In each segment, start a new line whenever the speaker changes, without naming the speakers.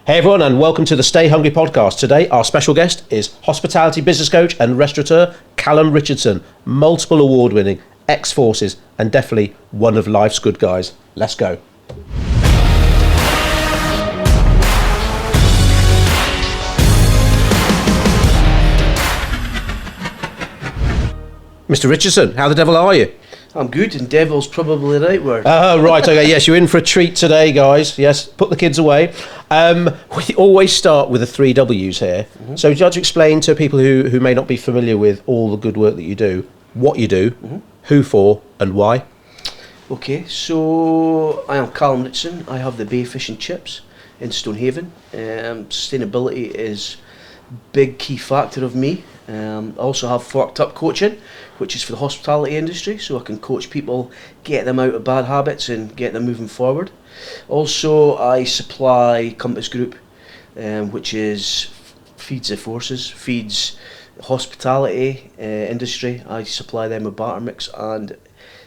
Hey everyone, and welcome to the Stay Hungry podcast. Today our special guest is hospitality business coach and restaurateur Calum Richardson, multiple award winning, ex-forces and definitely one of life's good guys. Let's go. Mr. Richardson, how the devil are you?
I'm good, and devil's probably the right word.
Right, okay, yes, you're in for a treat today, guys. Yes, put the kids away. We always start with the 3 W's here. Mm-hmm. So would you like to explain to people who may not be familiar with all the good work that you do, what you do, who for, and why?
Okay, so I am Calum Richardson. I have the Bay Fish and Chips in Stonehaven. Sustainability is a big key factor of me. I also have Forked Up Coaching, which is for the hospitality industry, so I can coach people, get them out of bad habits and get them moving forward. Also, I supply Compass Group, which feeds the forces, feeds the hospitality industry. I supply them with batter mix and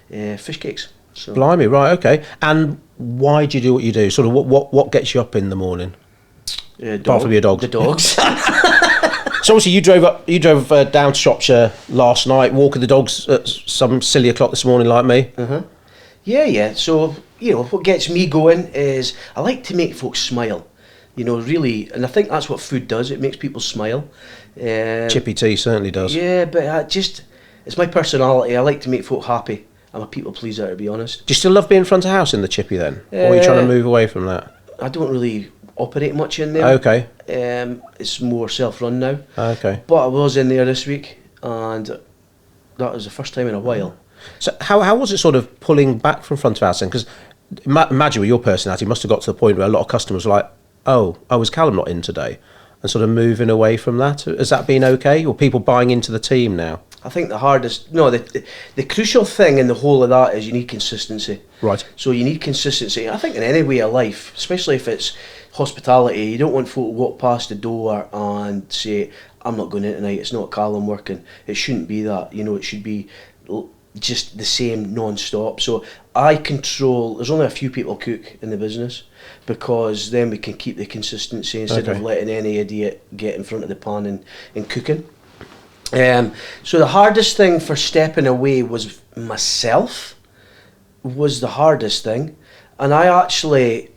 fish cakes. So.
Blimey, right, okay. And why do you do what you do? Sort of what gets you up in the morning? Apart from your dogs.
The dogs.
So obviously you drove down to Shropshire last night, walking the dogs at some silly o'clock this morning like me.
Yeah. So, what gets me going is I like to make folks smile. Really, and I think that's what food does. It makes people smile.
Chippy tea certainly does.
Yeah, but it's my personality. I like to make folk happy. I'm a people pleaser, to be honest.
Do you still love being front of house in the Chippy then? Or are you trying to move away from that?
I don't really operate much in there.
Okay.
It's more self-run now.
Okay.
But I was in there this week, and that was the first time in a while.
So how was it sort of pulling back from front of house then? Because imagine with your personality, you must have got to the point where a lot of customers were like, oh, is Calum not in today? And sort of moving away from that. Has that been okay? Or people buying into the team now?
I think the crucial thing in the whole of that is you need consistency.
Right.
So you need consistency. I think in any way of life, especially if it's hospitality, you don't want folk to walk past the door and say, I'm not going in tonight, it's not Calum working. It shouldn't be that. It should be just the same non-stop. So I control, there's only a few people cook in the business, because then we can keep the consistency instead of letting any idiot get in front of the pan and cooking. So the hardest thing for stepping away was myself, was the hardest thing. And I actually...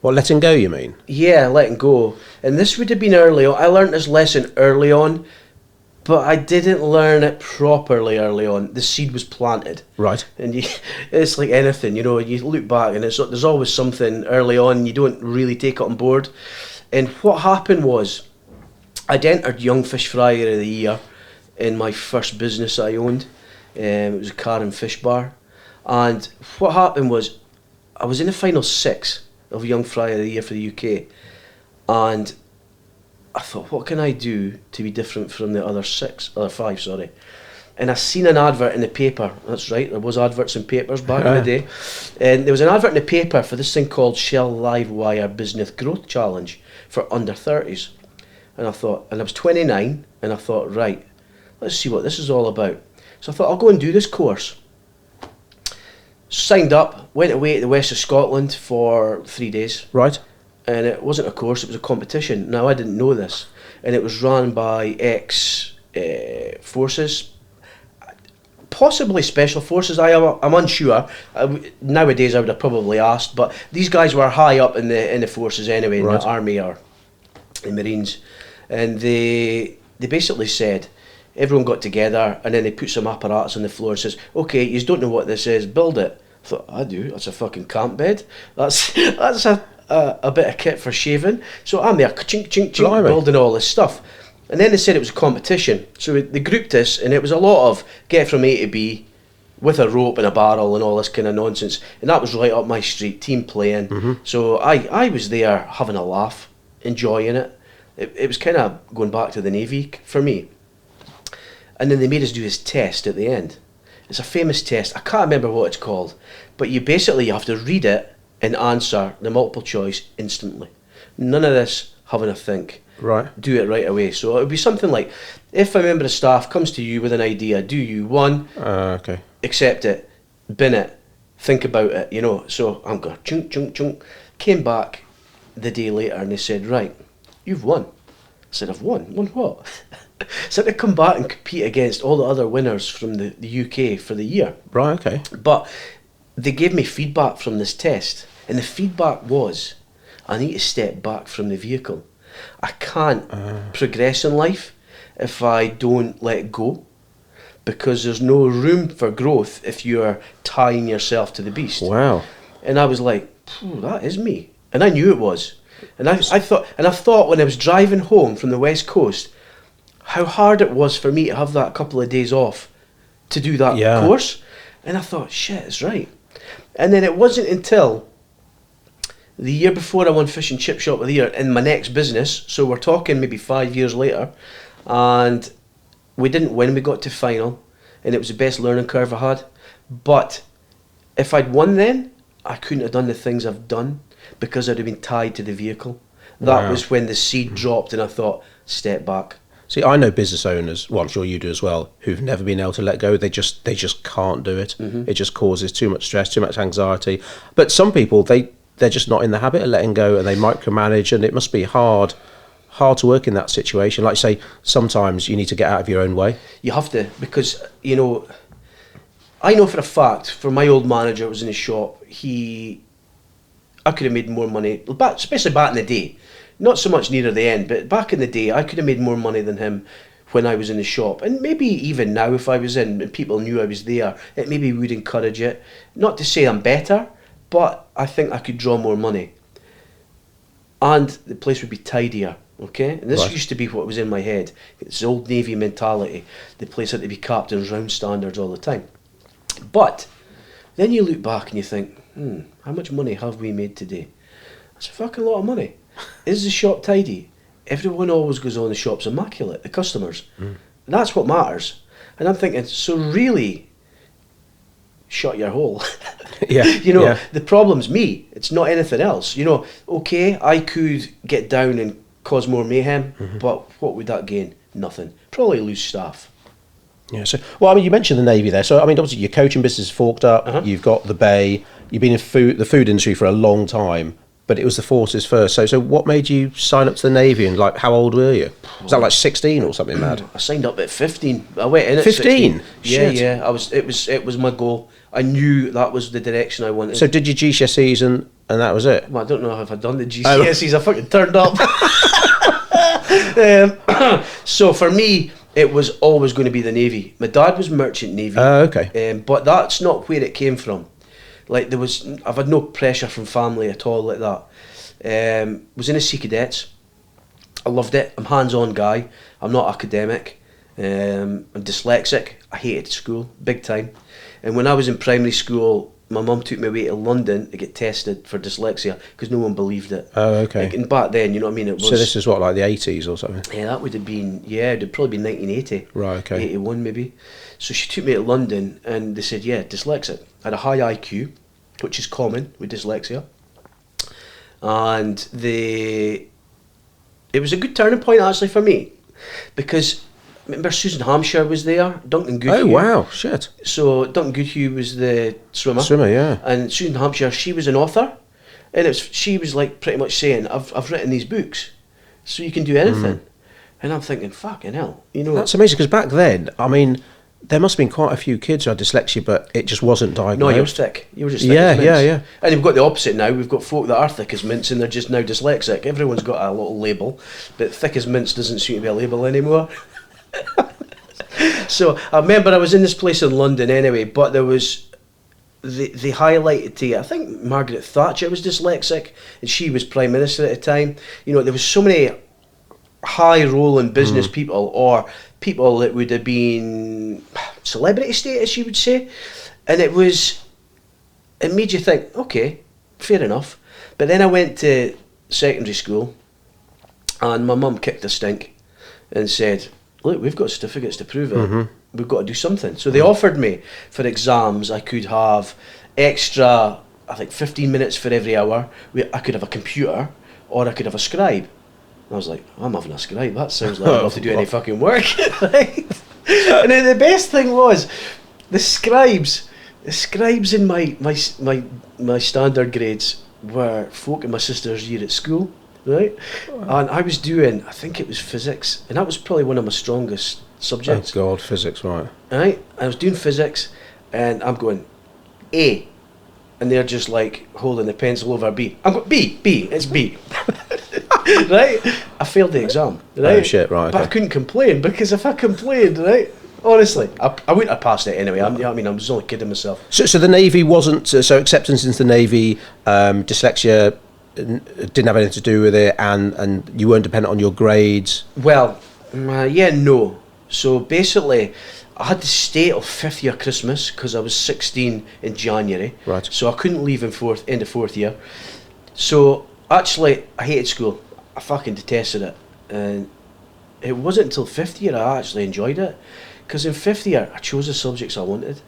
What, letting go, you mean?
Yeah, letting go. And this would have been early on. I learned this lesson early on, but I didn't learn it properly early on. The seed was planted. Right. And it's like anything, you look back and there's always something early on, you don't really take it on board. And what happened was, I'd entered Young Fish Fryer of the Year in my first business I owned. It was a car and fish bar. And what happened was, I was in the final 6 of Young Fryer of the Year for the UK. And I thought, what can I do to be different from the other 5? And I seen an advert in the paper. That's right, there was adverts in papers back in the day. And there was an advert in the paper for this thing called Shell Livewire Business Growth Challenge for under 30s. And I thought, and I was 29, and I thought, right, let's see what this is all about. So I thought, I'll go and do this course. Signed up, went away to the west of Scotland for 3 days.
Right.
And it wasn't a course, it was a competition. Now, I didn't know this. And it was run by ex-forces, possibly special forces. I'm unsure. Nowadays, I would have probably asked. But these guys were high up in the forces anyway, in the army or the Marines. And they basically said, everyone got together and then they put some apparatus on the floor and says, okay, you don't know what this is, build it. I thought, I do, that's a fucking camp bed. That's a bit of kit for shaving. So I'm there, chink, chink, chink, building all this stuff. And then they said it was a competition. So they grouped us, and it was a lot of get from A to B with a rope and a barrel and all this kind of nonsense. And that was right up my street, team playing. Mm-hmm. So I was there having a laugh, enjoying it. It was kind of going back to the Navy for me. And then they made us do this test at the end. It's a famous test. I can't remember what it's called. But you have to read it and answer the multiple choice instantly. None of this having a think.
Right.
Do it right away. So it would be something like, if a member of staff comes to you with an idea, do you, 1, accept it, bin it, think about it, So I'm going, chunk, chunk, chunk. Came back, the day later and they said, right, you've won. I said, I've won? Won what? So I had to come back and compete against all the other winners from the UK for the year.
Right, okay.
But they gave me feedback from this test, and the feedback was, I need to step back from the vehicle. I can't progress in life if I don't let go, because there's no room for growth if you're tying yourself to the beast.
Wow.
And I was like, that is me. And I knew it was. And I thought when I was driving home from the West Coast, how hard it was for me to have that couple of days off to do that course. And I thought, shit, it's right. And then it wasn't until the year before I won Fish and Chip Shop of the Year in my next business, so we're talking maybe 5 years later, and we didn't win, we got to final, and it was the best learning curve I had. But if I'd won then, I couldn't have done the things I've done because I'd have been tied to the vehicle. That was when the seed dropped and I thought, step back.
See, I know business owners, well, I'm sure you do as well, who've never been able to let go. They just can't do it. It just causes too much stress, too much anxiety. But some people, they're just not in the habit of letting go, and they micromanage, and it must be hard to work in that situation. Like you say, sometimes you need to get out of your own way.
You have to, because, you know, I know for a fact, for my old manager who was in his shop, I could have made more money, especially back in the day. Not so much near the end, but back in the day, I could have made more money than him when I was in the shop. And maybe even now, if I was in and people knew I was there, it maybe would encourage it. Not to say I'm better, but I think I could draw more money. And the place would be tidier, okay? And this used to be what was in my head. It's the old Navy mentality. The place had to be captain's round standards all the time. But then you look back and you think, how much money have we made today? That's a fucking lot of money. Is the shop tidy? Everyone always goes on, the shop's immaculate, the customers. That's what matters. And I'm thinking, so really, shut your hole. The problem's me. It's not anything else. You know, okay, I could get down and cause more mayhem, but what would that gain? Nothing. Probably lose staff.
Yeah. So, well, I mean, you mentioned the Navy there. So, I mean, obviously, your coaching business is forked up. You've got the Bay. You've been in the food industry for a long time. But it was the forces first. So what made you sign up to the Navy, and like how old were you? Was that like 16 or something mad?
I signed up at 15. I went in at
15?
16. Yeah. It was my goal. I knew that was the direction I wanted.
So did your GCSEs and that was it?
Well, I don't know if I'd done the GCSEs. I fucking turned up. So for me, it was always going to be the Navy. My dad was merchant Navy.
Okay.
But that's not where it came from. Like I've had no pressure from family at all like that. Was in the Sea Cadets. I loved it. I'm a hands-on guy. I'm not academic. I'm dyslexic. I hated school, big time. And when I was in primary school, my mum took me away to London to get tested for dyslexia because no one believed it.
Oh, okay.
Like, and back then, you know what I mean? It was.
So this is what, like the 80s or something?
Yeah, that would have been, it'd probably been 1980.
Right, okay.
81 maybe. So she took me to London and they said, dyslexic. I had a high IQ, which is common with dyslexia. And it was a good turning point actually for me, because remember Susan Hampshire was there, Duncan Goodhue.
Oh wow, shit.
So Duncan Goodhue was the swimmer.
Yeah.
And Susan Hampshire, she was an author, and she was like pretty much saying, I've written these books, so you can do anything. And I'm thinking, fucking hell, you know.
That's amazing, because back then, I mean, there must have been quite a few kids who had dyslexia, but it just wasn't diagnosed.
No, you were thick. You were just thick as mince.
Yeah.
And we've got the opposite now. We've got folk that are thick as mince and they're just now dyslexic. Everyone's got a little label, but thick as mince doesn't seem to be a label anymore. So I remember I was in this place in London anyway, but there was, they highlighted to, I think Margaret Thatcher was dyslexic, and she was Prime Minister at the time. You know, there was so many high-rolling business people, or people that would have been celebrity status, you would say, and it made you think, okay, fair enough. But then I went to secondary school, and my mum kicked a stink and said, look, we've got certificates to prove it. We've got to do something. So they offered me, for exams, I could have extra, I think 15 minutes for every hour. I could have a computer, or I could have a scribe. I was like, I'm having a scribe. That sounds like I don't have to do any fucking work. Right? And then the best thing was, the scribes in my standard grades were folk in my sister's year at school, right? And I was doing, I think it was physics, and that was probably one of my strongest subjects.
Oh God, physics, right?
Right? I was doing physics, and I'm going A, and they're just like holding the pencil over B. I'm going B, it's B. Right? I failed the exam. Right?
Oh shit, right?
But I couldn't complain, because if I complained, right, honestly, I wouldn't have passed it anyway. I mean, I was only kidding myself.
So the Navy wasn't so acceptance into the Navy, dyslexia didn't have anything to do with it, and you weren't dependent on your grades.
Well, yeah, no. So basically, I had to stay till 5th year Christmas because I was 16 in January.
Right.
So I couldn't leave in end of 4th year. So actually, I hated school. I fucking detested it, and it wasn't until 5th year I actually enjoyed it. Because in 5th year, I chose the subjects I wanted.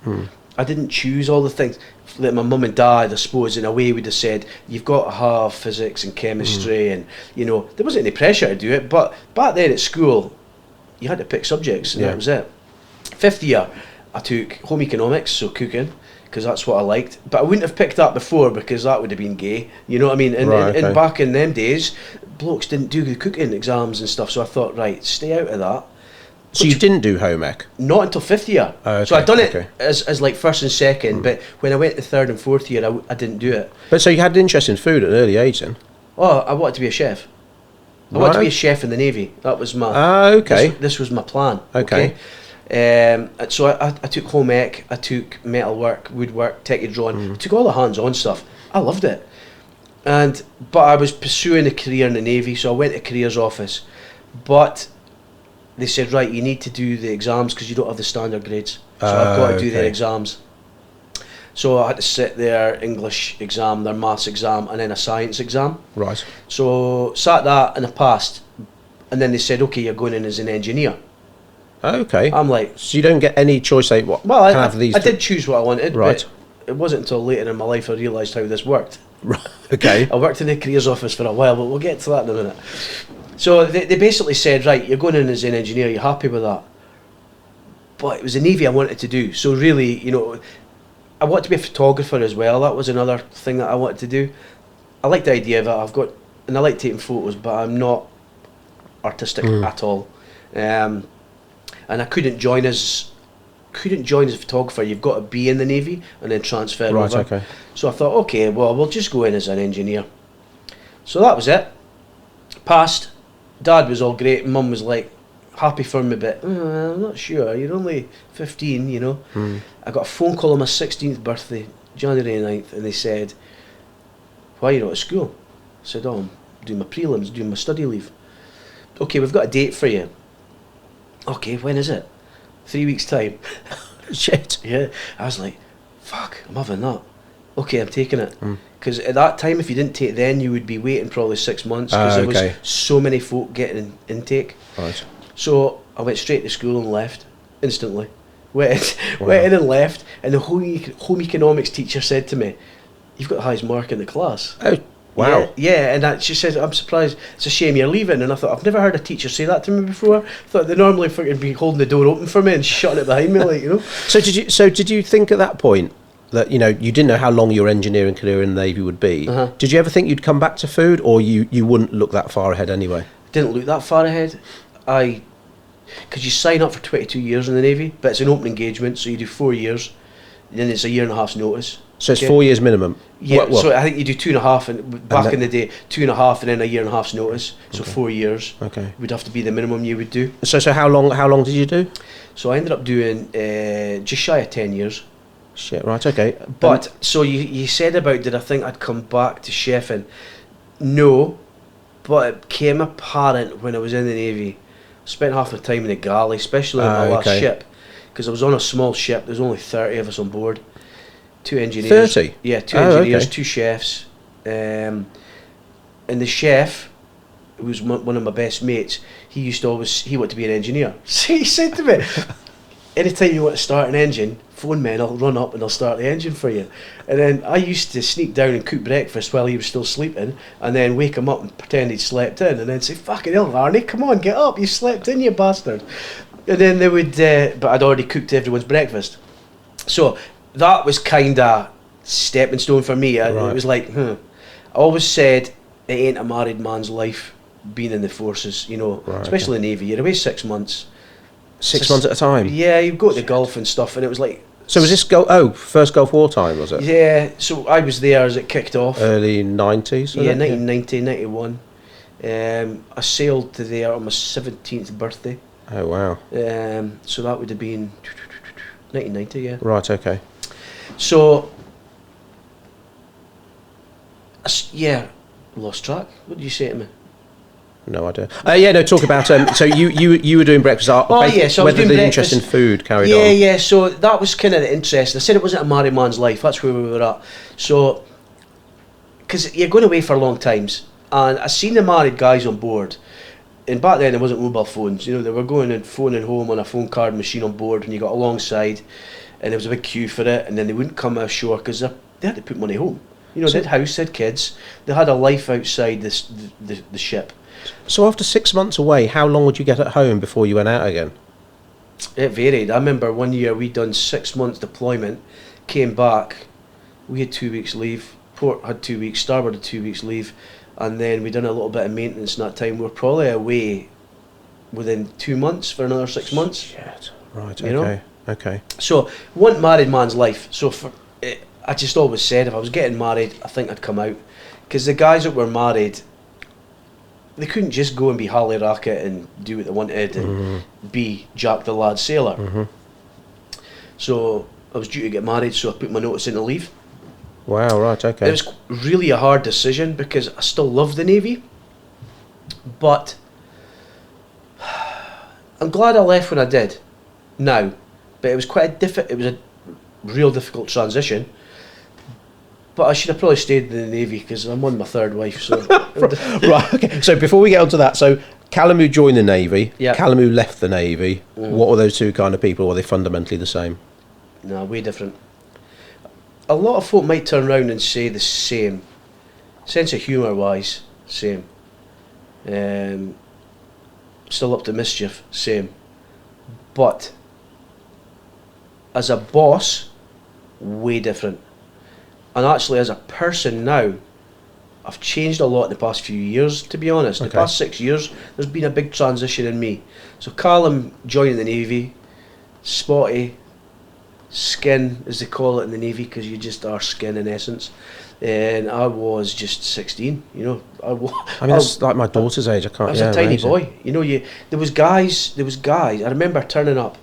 I didn't choose all the things. Like my mum and dad, I suppose, in a way, would have said, you've got to have physics and chemistry, and, you know, there wasn't any pressure to do it. But back then at school, you had to pick subjects, and that was it. 5th year, I took home economics, so cooking, because that's what I liked. But I wouldn't have picked that before, because that would have been gay. You know what I mean? And back in them days, blokes didn't do the cooking exams and stuff, so I thought, right, stay out of that.
So you didn't do home ec?
Not until 5th year.
Okay,
so I'd done it as like 1st and 2nd, but when I went to 3rd and 4th year, I didn't do it.
But so you had an interest in food at an early age then?
Oh, I wanted to be a chef. I wanted to be a chef in the Navy. That was my... This was my plan.
Okay.
So I took home ec, I took metalwork, woodwork, techie drawing. I took all the hands-on stuff. I loved it. But I was pursuing a career in the Navy, so I went to careers office. But they said, right, you need to do the exams because you don't have the standard grades. So I've got to do the exams. So I had to sit their English exam, their maths exam, and then a science exam.
Right.
So sat that and I passed. And then they said, okay, you're going in as an engineer.
Okay.
I'm like...
So you don't get any choice, like, what?
Well, I did choose what I wanted,
right.
But it wasn't until later in my life I realised how this worked.
Right. Okay.
I worked in the careers office for a while, but we'll get to that in a minute. So they basically said, right, you're going in as an engineer, you're happy with that. But it was the Navy I wanted to do. So really, you know, I wanted to be a photographer as well. That was another thing that I wanted to do. I like the idea of it. And I like taking photos, but I'm not artistic at all. And I couldn't join as a photographer. You've got to be in the Navy and then transfer over.
Right, okay.
So I thought, okay, well, we'll just go in as an engineer. So that was it. Passed. Dad was all great. Mum was like happy for me, but I'm not sure. You're only 15, you know. I got a phone call on my 16th birthday, January 9th, and they said, why are you not at school? I said, oh, I'm doing my prelims, doing my study leave. Okay, we've got a date for you. Okay, when is it? 3 weeks' time.
Shit.
Yeah. I was like, fuck, I'm having that. Okay, I'm taking it. Because at that time, if you didn't take it then, you would be waiting probably 6 months, because there was so many folk getting intake.
Right.
So I went straight to school and left instantly. Went in and left, and the home economics teacher said to me, you've got the highest mark in the class.
Oh, wow.
Yeah, and she said, I'm surprised, it's a shame you're leaving. And I thought, I've never heard a teacher say that to me before. I thought they normally fucking be holding the door open for me and shutting it behind me, like, you know.
So did you think at that point that, you know, you didn't know how long your engineering career in the Navy would be? Did you ever think you'd come back to food, or you wouldn't look that far ahead anyway?
Didn't look that far ahead. Because you sign up for 22 years in the Navy, but it's an open engagement, so you do 4 years, and then it's a year and a half's notice.
So it's 4 years minimum?
Yeah, so I think you do 2.5, and back in the day, 2.5 and then a year and a half's notice, so 4 years would have to be the minimum you would do.
So how long did you do?
So I ended up doing just shy of 10 years.
Shit, right, okay.
But, so you said about, did I think I'd come back to chefing? No, but it became apparent when I was in the Navy. I spent half my time in the galley, especially on my last ship, because I was on a small ship. There's only 30 of us on board. 2 engineers.
30?
Yeah, 2 engineers, 2 chefs. And the chef, who was one of my best mates, he wanted to be an engineer. So he said to me, anytime you want to start an engine, phone me and I'll run up and I'll start the engine for you. And then I used to sneak down and cook breakfast while he was still sleeping, and then wake him up and pretend he'd slept in, and then say, fucking hell, Arnie, come on, get up, you slept in, you bastard. And then they would, but I'd already cooked everyone's breakfast. So that was kind of stepping stone for me. It was like, I always said it ain't a married man's life being in the forces, you know, especially in the Navy. You're away 6 months.
6 months at a time?
Yeah, you go to the Gulf and stuff, and it was like...
So was this first Gulf War time, was it?
Yeah, so I was there as it kicked off.
Early 90s?
Yeah, 1990, 91. I sailed to there on my 17th birthday.
Oh, wow.
So that would have been 1990, yeah.
Right, okay.
So, yeah, lost track. What did you say to me?
No idea. Talk about so you were doing breakfast.
So I was
whether
doing
the
breakfast.
interest in food carried on.
Yeah. So that was kind of the interest. I said it wasn't a married man's life. That's where we were at. So, because you're going away for long times, and I seen the married guys on board. And back then there wasn't mobile phones. You know, they were going and phoning home on a phone card machine on board when you got alongside, and there was a big queue for it. And then they wouldn't come ashore because they had to put money home. You know, they had house, they had kids, they had a life outside the ship.
So after 6 months away, how long would you get at home before you went out again?
It varied. I remember one year we'd done 6 months deployment, came back, we had 2 weeks leave, port had 2 weeks, starboard had 2 weeks leave, and then we'd done a little bit of maintenance in that time. We were probably away within 2 months for another 6 months.
Shit. Right,
you know?
Okay.
So, one married man's life. So I just always said if I was getting married, I think I'd come out. Because the guys that were married, they couldn't just go and be Harley Racket and do what they wanted and be Jack the Lad Sailor.
Mm-hmm.
So I was due to get married, so I put my notice in to leave.
Wow, right, okay.
It was really a hard decision because I still love the Navy, but I'm glad I left when I did now. But it was quite it was a real difficult transition. But I should have probably stayed in the Navy because I'm on my third wife. So
right, okay. So before we get onto that, so Calum who joined the Navy, Calum who left the Navy, what were those two kind of people? Were they fundamentally the same?
No, way different. A lot of folk might turn around and say the same. Sense of humour wise, same. Still up to mischief, same. But as a boss, way different. And actually as a person now, I've changed a lot in the past few years, to be honest. The past 6 years, there's been a big transition in me. So Calum joining the Navy, spotty, skin as they call it in the Navy, because you just are skin in essence. And I was just 16, you know. I mean, that's
like my daughter's age. I
was a tiny boy. You know, there was guys, I remember turning up,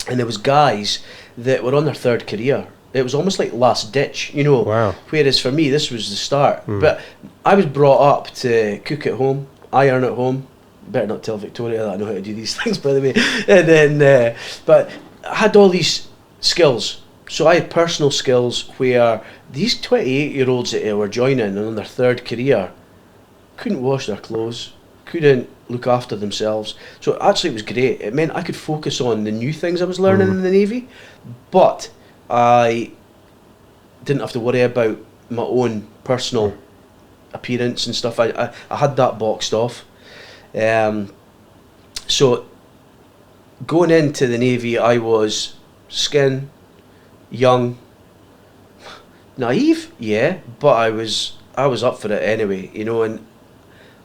and there was guys that were on their third career. It was almost like last ditch, you know.
Wow.
Whereas for me, this was the start. But I was brought up to cook at home, iron at home. Better not tell Victoria that I know how to do these things, by the way. And then, but I had all these skills. So I had personal skills where these 28-year-olds that were joining and on their third career couldn't wash their clothes, couldn't look after themselves. So actually it was great. It meant I could focus on the new things I was learning in the Navy, but I didn't have to worry about my own personal appearance and stuff. I had that boxed off. So going into the Navy, I was skin, young, naive, yeah, but I was up for it anyway, you know, and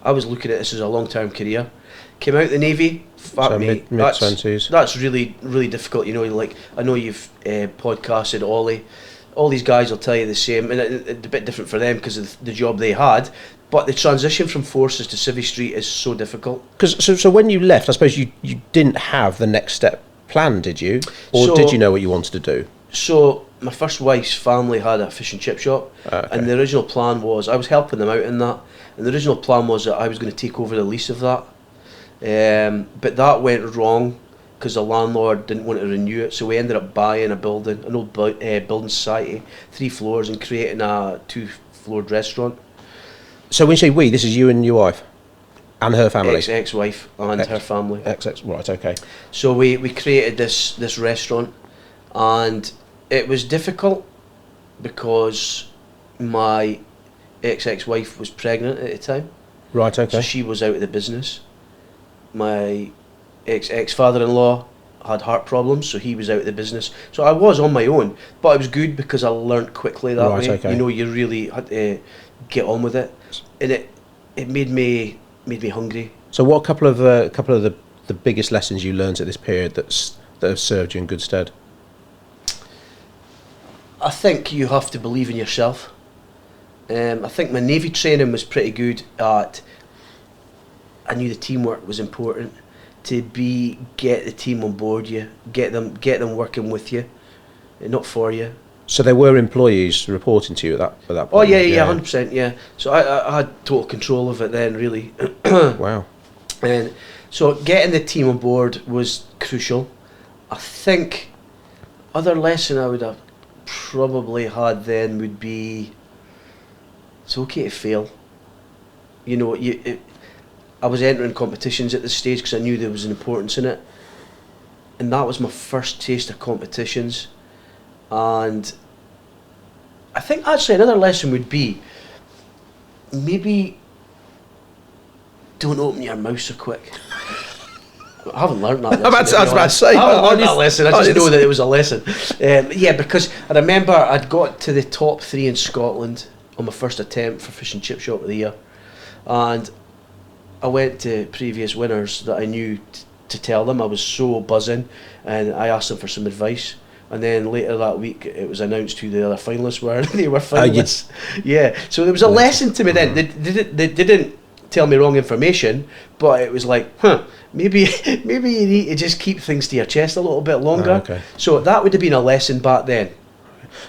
I was looking at this as a long-term career. Came out of the Navy,
mid-20s.
That's really, really difficult, you know, like, I know you've podcasted Ollie, all these guys will tell you the same, and it's a bit different for them because of the job they had, but the transition from forces to Civvy Street is so difficult.
So when you left, I suppose you didn't have the next step planned, did you? Or did you know what you wanted to do?
So my first wife's family had a fish and chip shop, and the original plan was, I was helping them out in that, and the original plan was that I was going to take over the lease of that, but that went wrong because the landlord didn't want to renew it, so we ended up buying a building, an old building society, 3 floors, and creating a 2-floored restaurant.
So when you say we, this is you and your wife? And her family?
Ex-wife and her family.
Right, okay.
So we created this restaurant, and it was difficult because my ex-wife was pregnant at the time.
Right, okay.
So she was out of the business. My ex-father-in-law had heart problems, so he was out of the business. So I was on my own, but it was good because I learnt quickly that way.
Okay.
You know, you really had to get on with it, and it made me hungry.
So what couple of the biggest lessons you learned at this period that have served you in good stead?
I think you have to believe in yourself. I think my Navy training was pretty good at. I knew the teamwork was important. To get the team on board you, get them working with you, not for you.
So there were employees reporting to you at that point?
Oh yeah, 100%, yeah. So I had total control of it then, really.
Wow.
And so getting the team on board was crucial. I think other lesson I would have probably had then would be it's okay to fail. You know, I was entering competitions at this stage because I knew there was an importance in it, and that was my first taste of competitions. And I think actually another lesson would be maybe don't open your mouth so quick. I haven't learned that lesson.
I was about to say.
I haven't learned that lesson. I just know that it was a lesson. Yeah, because I remember I'd got to the top 3 in Scotland on my first attempt for Fish and Chip Shop of the Year, and I went to previous winners that I knew to tell them. I was so buzzing, and I asked them for some advice. And then later that week, it was announced who the other finalists were. They were finalists. Yeah, so there was a lesson to me then. They didn't tell me wrong information, but it was like, maybe you need to just keep things to your chest a little bit longer.
Okay.
So that would have been a lesson back then.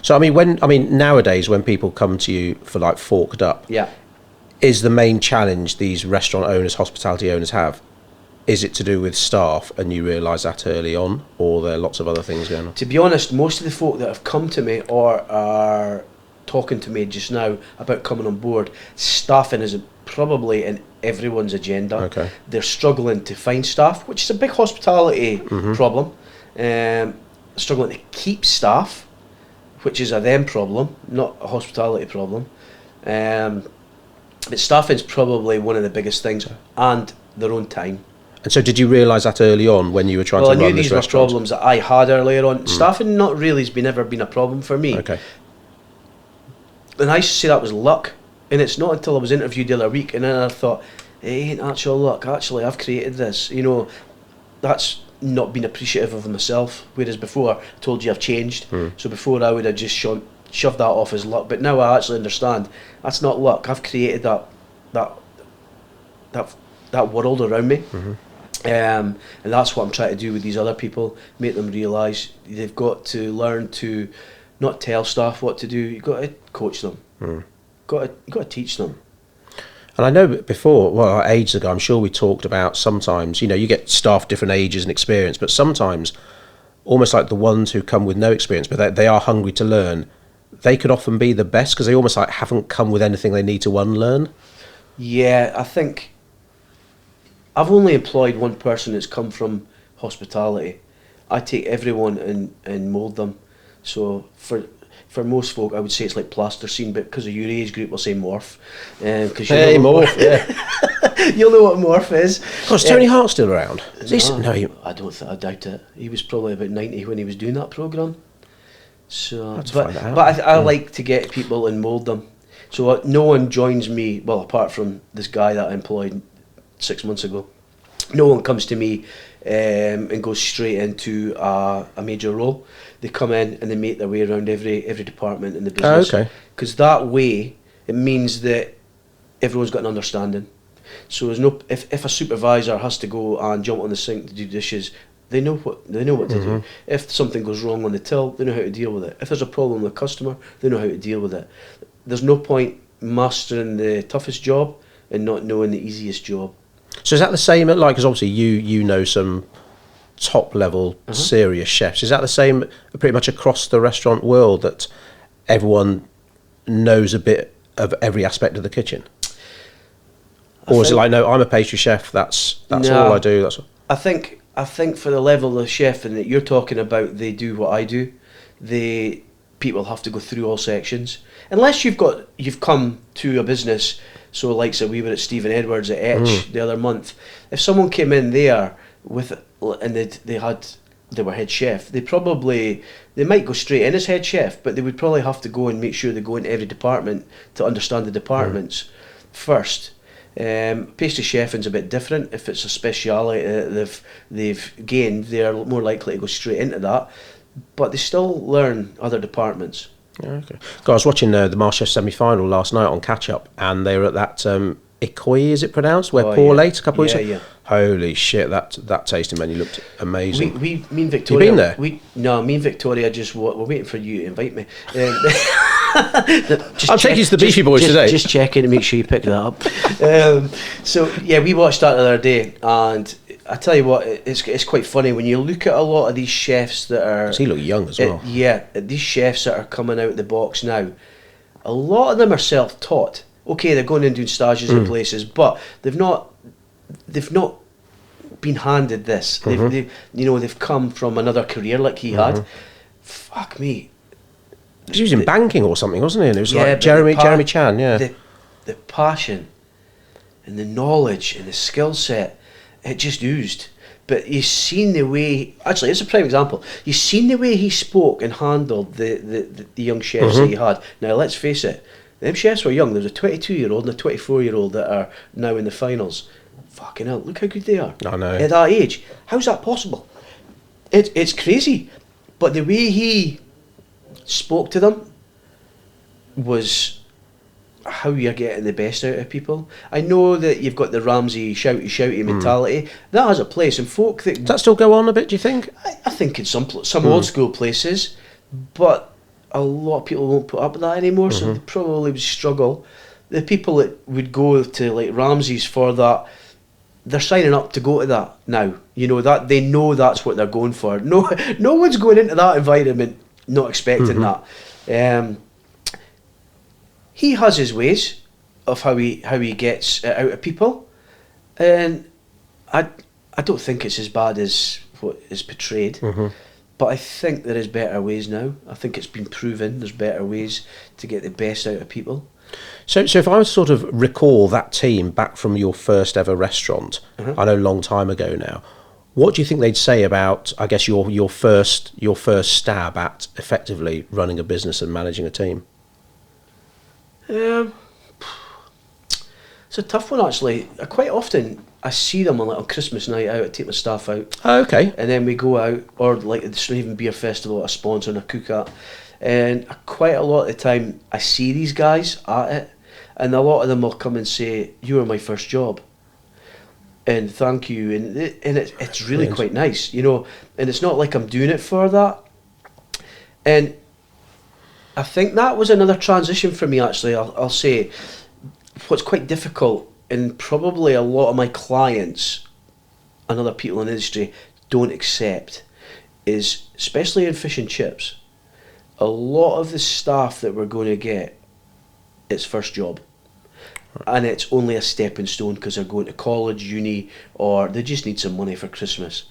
So nowadays when people come to you for like Forked Up,
Yeah.
is the main challenge these restaurant owners, hospitality owners have, is it to do with staff and you realise that early on, or are there lots of other things going on?
To be honest, most of the folk that have come to me or are talking to me just now about coming on board, staffing is probably in everyone's agenda.
Okay.
They're struggling to find staff, which is a big hospitality problem. Struggling to keep staff, which is a them problem, not a hospitality problem. But staffing is probably one of the biggest things, and their own time.
And so did you realise that early on when you were trying to run this
Well, I knew these were
restaurant?
problems that I had earlier on. Staffing not really has never been a problem for me.
Okay.
And I used to say that was luck. And it's not until I was interviewed the other week and then I thought, it ain't actual luck. Actually, I've created this. You know, that's not been appreciative of myself. Whereas before, I told you I've changed. So before I would have just shoved that off as luck. But now I actually understand that's not luck. I've created that world around me. And that's what I'm trying to do with these other people, make them realise they've got to learn to not tell staff what to do. You've got to coach them. Got to teach them.
And I know before, well, ages ago, I'm sure we talked about sometimes, you get staff different ages and experience, but sometimes almost like the ones who come with no experience, but they are hungry to learn, they could often be the best because they almost like haven't come with anything they need to unlearn. Yeah,
I think I've only employed one person that's come from hospitality. I take everyone and mould them. So for most folk, I would say it's like plasticine, but because of your age group, we'll say morph.
Hey, morph, yeah.
You'll know what morph is.
Oh, is Tony Hart still around?
I doubt it. He was probably about 90 when he was doing that programme. So, but I like to get people and mould them. So no one joins me, well, apart from this guy that I employed 6 months ago. No one comes to me and goes straight into a major role. They come in and they make their way around every department in the business.
Okay.
Because that way, it means that everyone's got an understanding. So there's no if a supervisor has to go and jump on the sink to do dishes, they know what to do. If something goes wrong on the till, they know how to deal with it. If there's a problem with a customer, they know how to deal with it. There's no point mastering the toughest job and not knowing the easiest job.
So is that the same at, like, because obviously you know some top level serious chefs, is that the same pretty much across the restaurant world, that everyone knows a bit of every aspect of the kitchen? Or is it like, no, I'm a pastry chef, that's all I do?
I think for the level of chef and that you're talking about, they do what I do. People have to go through all sections. Unless you've come to a business, so like so we were at Stephen Edwards at Etch the other month. If someone came in there and they had they were head chef, they might go straight in as head chef, but they would probably have to go and make sure they go into every department to understand the departments first. Pastry chefing's a bit different. If it's a speciality that they've gained, they're more likely to go straight into that, but they still learn other departments.
Okay. I was watching the MasterChef semi-final last night on catch up, and they were at that Ikoyi, is it pronounced, where Paul ate a couple of weeks ago? Holy shit, that tasting menu looked amazing.
Me and Victoria.
You been there?
Me and Victoria we're waiting for you to invite me.
I'll take you to the Beefy Boys today.
Just checking to make sure you pick that up. So yeah, we watched that the other day, and I tell you what, it's quite funny when you look at a lot of these chefs that are.
Does he look young as well?
These chefs that are coming out of the box now, a lot of them are self-taught. Okay, they're going and doing stages in places, but they've not been handed this. They've come from another career like he had. Fuck me.
He was in banking or something, wasn't he? And it was like Jeremy Chan,
The passion and the knowledge and the skill set, it just oozed. But you've seen the way, actually, it's a prime example. You've seen the way he spoke and handled the young chefs that he had. Now, let's face it, them chefs were young. There's a 22-year-old and a 24-year-old that are now in the finals. Fucking hell, look how good they are.
I know.
At that age. How's that possible? It's crazy. But the way he spoke to them was how you're getting the best out of people. I know that you've got the Ramsey shouty mentality. That has a place, and folk that...
Does that still go on a bit, do you think?
I think in some old school places, but a lot of people won't put up with that anymore, so they probably would struggle. The people that would go to like Ramsey's for that, they're signing up to go to that now. You know that they know that's what they're going for. No one's going into that environment not expecting that. He has his ways of how he gets it out of people, and I don't think it's as bad as what is portrayed. But I think there is better ways now. I think it's been proven there's better ways to get the best out of people.
So if I was to sort of recall that team back from your first ever restaurant, I know a long time ago now, what do you think they'd say about, I guess, your first stab at effectively running a business and managing a team?
It's a tough one, actually. Quite often I see them on Christmas night out. I take my staff out.
Oh, okay.
And then we go out, or like the Straven Beer Festival, a sponsor and a cook at. And quite a lot of the time I see these guys at it, and a lot of them will come and say, "You were my first job, and thank you." And it's really quite nice, you know. And it's not like I'm doing it for that. And I think that was another transition for me, actually. I'll say what's quite difficult, and probably a lot of my clients and other people in the industry don't accept, is, especially in fish and chips, a lot of the staff that we're going to get, it's first job. And it's only a stepping stone because they're going to college, uni, or they just need some money for Christmas.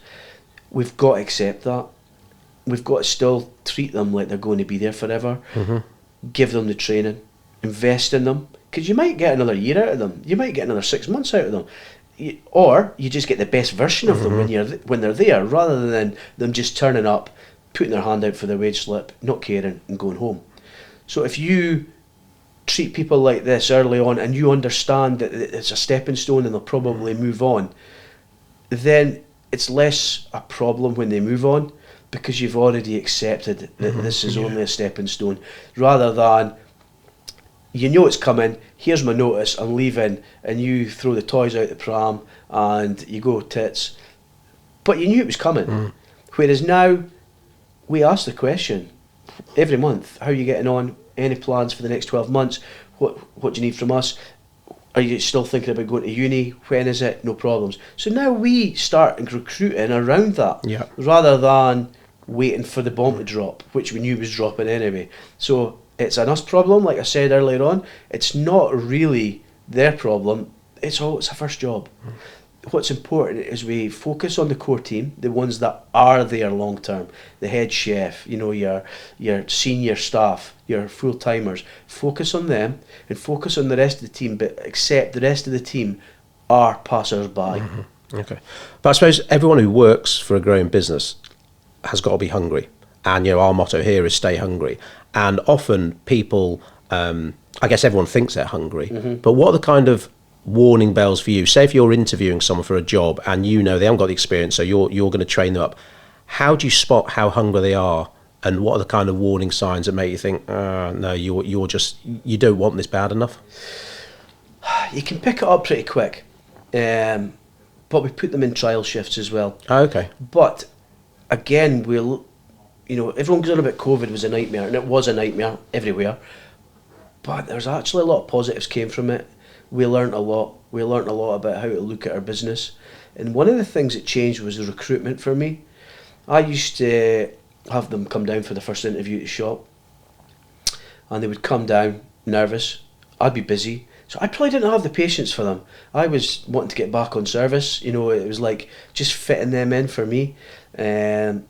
We've got to accept that. We've got to still treat them like they're going to be there forever. Give them the training, invest in them, because you might get another year out of them. You might get another 6 months out of them, or you just get the best version of them when they're there, rather than them just turning up, putting their hand out for their wage slip, not caring, and going home. So if you treat people like this early on, and you understand that it's a stepping stone and they'll probably move on, then it's less a problem when they move on, because you've already accepted that this is only a stepping stone, rather than, you know it's coming, here's my notice, I'm leaving, and you throw the toys out the pram and you go tits. But you knew it was coming. Whereas now, we ask the question every month, how are you getting on? Any plans for the next 12 months? What do you need from us? Are you still thinking about going to uni? When is it? No problems. So now we start recruiting around that, rather than waiting for the bomb to drop, which we knew was dropping anyway. So it's an us problem, like I said earlier on. It's not really their problem. It's a first job. What's important is we focus on the core team, the ones that are there long term, the head chef, you know, your senior staff, your full timers. Focus on them and focus on the rest of the team, but accept the rest of the team are passers by.
Okay, but I suppose everyone who works for a growing business has got to be hungry. And, our motto here is stay hungry. And often people, I guess everyone thinks they're hungry, but what are the kind of warning bells for you? Say if you're interviewing someone for a job and they haven't got the experience, so you're going to train them up. How do you spot how hungry they are? And what are the kind of warning signs that make you think, no, you don't want this bad enough?
You can pick it up pretty quick. But we put them in trial shifts as well.
Oh, okay.
But again, everyone goes on about COVID was a nightmare, and it was a nightmare everywhere. But there's actually a lot of positives came from it. We learnt a lot. We learnt a lot about how to look at our business. And one of the things that changed was the recruitment for me. I used to have them come down for the first interview at the shop, and they would come down nervous. I'd be busy. So I probably didn't have the patience for them. I was wanting to get back on service. It was like just fitting them in for me. And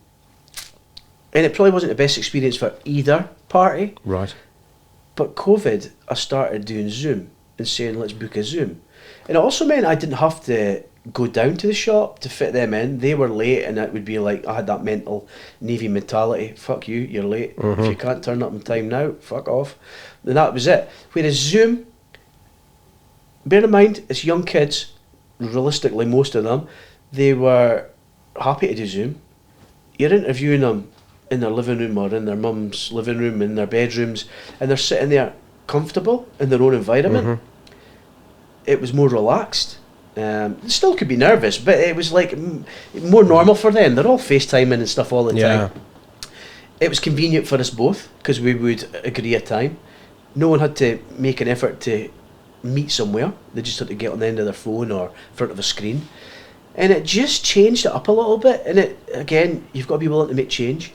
it probably wasn't the best experience for either party.
Right.
But COVID, I started doing Zoom and saying, let's book a Zoom. And it also meant I didn't have to go down to the shop to fit them in. They were late, and it would be like, I had that mental Navy mentality. Fuck you, you're late. If you can't turn up in time now, fuck off. And that was it. Whereas Zoom, bear in mind, it's young kids, realistically most of them, they were happy to do Zoom. You're interviewing them in their living room or in their mum's living room, in their bedrooms, and they're sitting there comfortable in their own environment. It was more relaxed. They still could be nervous, but it was like more normal for them. They're all FaceTiming and stuff all the time. It was convenient for us both because we would agree a time. No one had to make an effort to meet somewhere. They just had to get on the end of their phone or in front of a screen, and it just changed it up a little bit. And it, again, you've got to be willing to make change,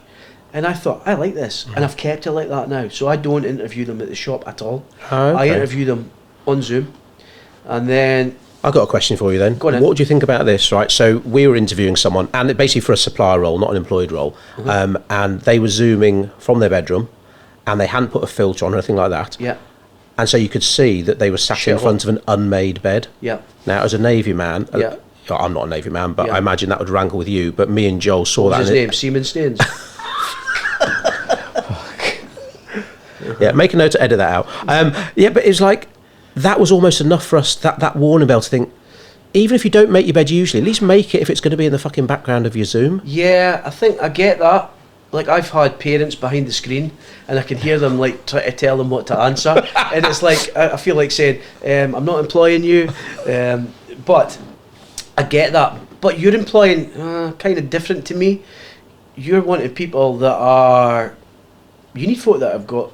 and I thought, I like this, and I've kept it like that now. So I don't interview them at the shop at all. I interview them on Zoom. And then
I've got a question for you then.
Go on.
What do you think about this, right? So we were interviewing someone, and basically for a supplier role, not an employed role, and they were Zooming from their bedroom, and they hadn't put a filter on or anything like that.
Yeah.
And so you could see that they were sat in front of an unmade bed.
Yeah.
Now, as a Navy man, I'm not a Navy man, but I imagine that would rankle with you. But me and Joel saw that.
What's his name? Seaman Staines.
Yeah, make a note to edit that out. But it's like, that was almost enough for us, that warning bell to think, even if you don't make your bed usually, at least make it if it's going to be in the fucking background of your Zoom. Yeah,
I think I get that. Like, I've had parents behind the screen, and I can hear them like try to tell them what to answer, and it's like I feel like saying, "I'm not employing you," but I get that. But you're employing kind of different to me. You're wanting people that are. You need folk that have got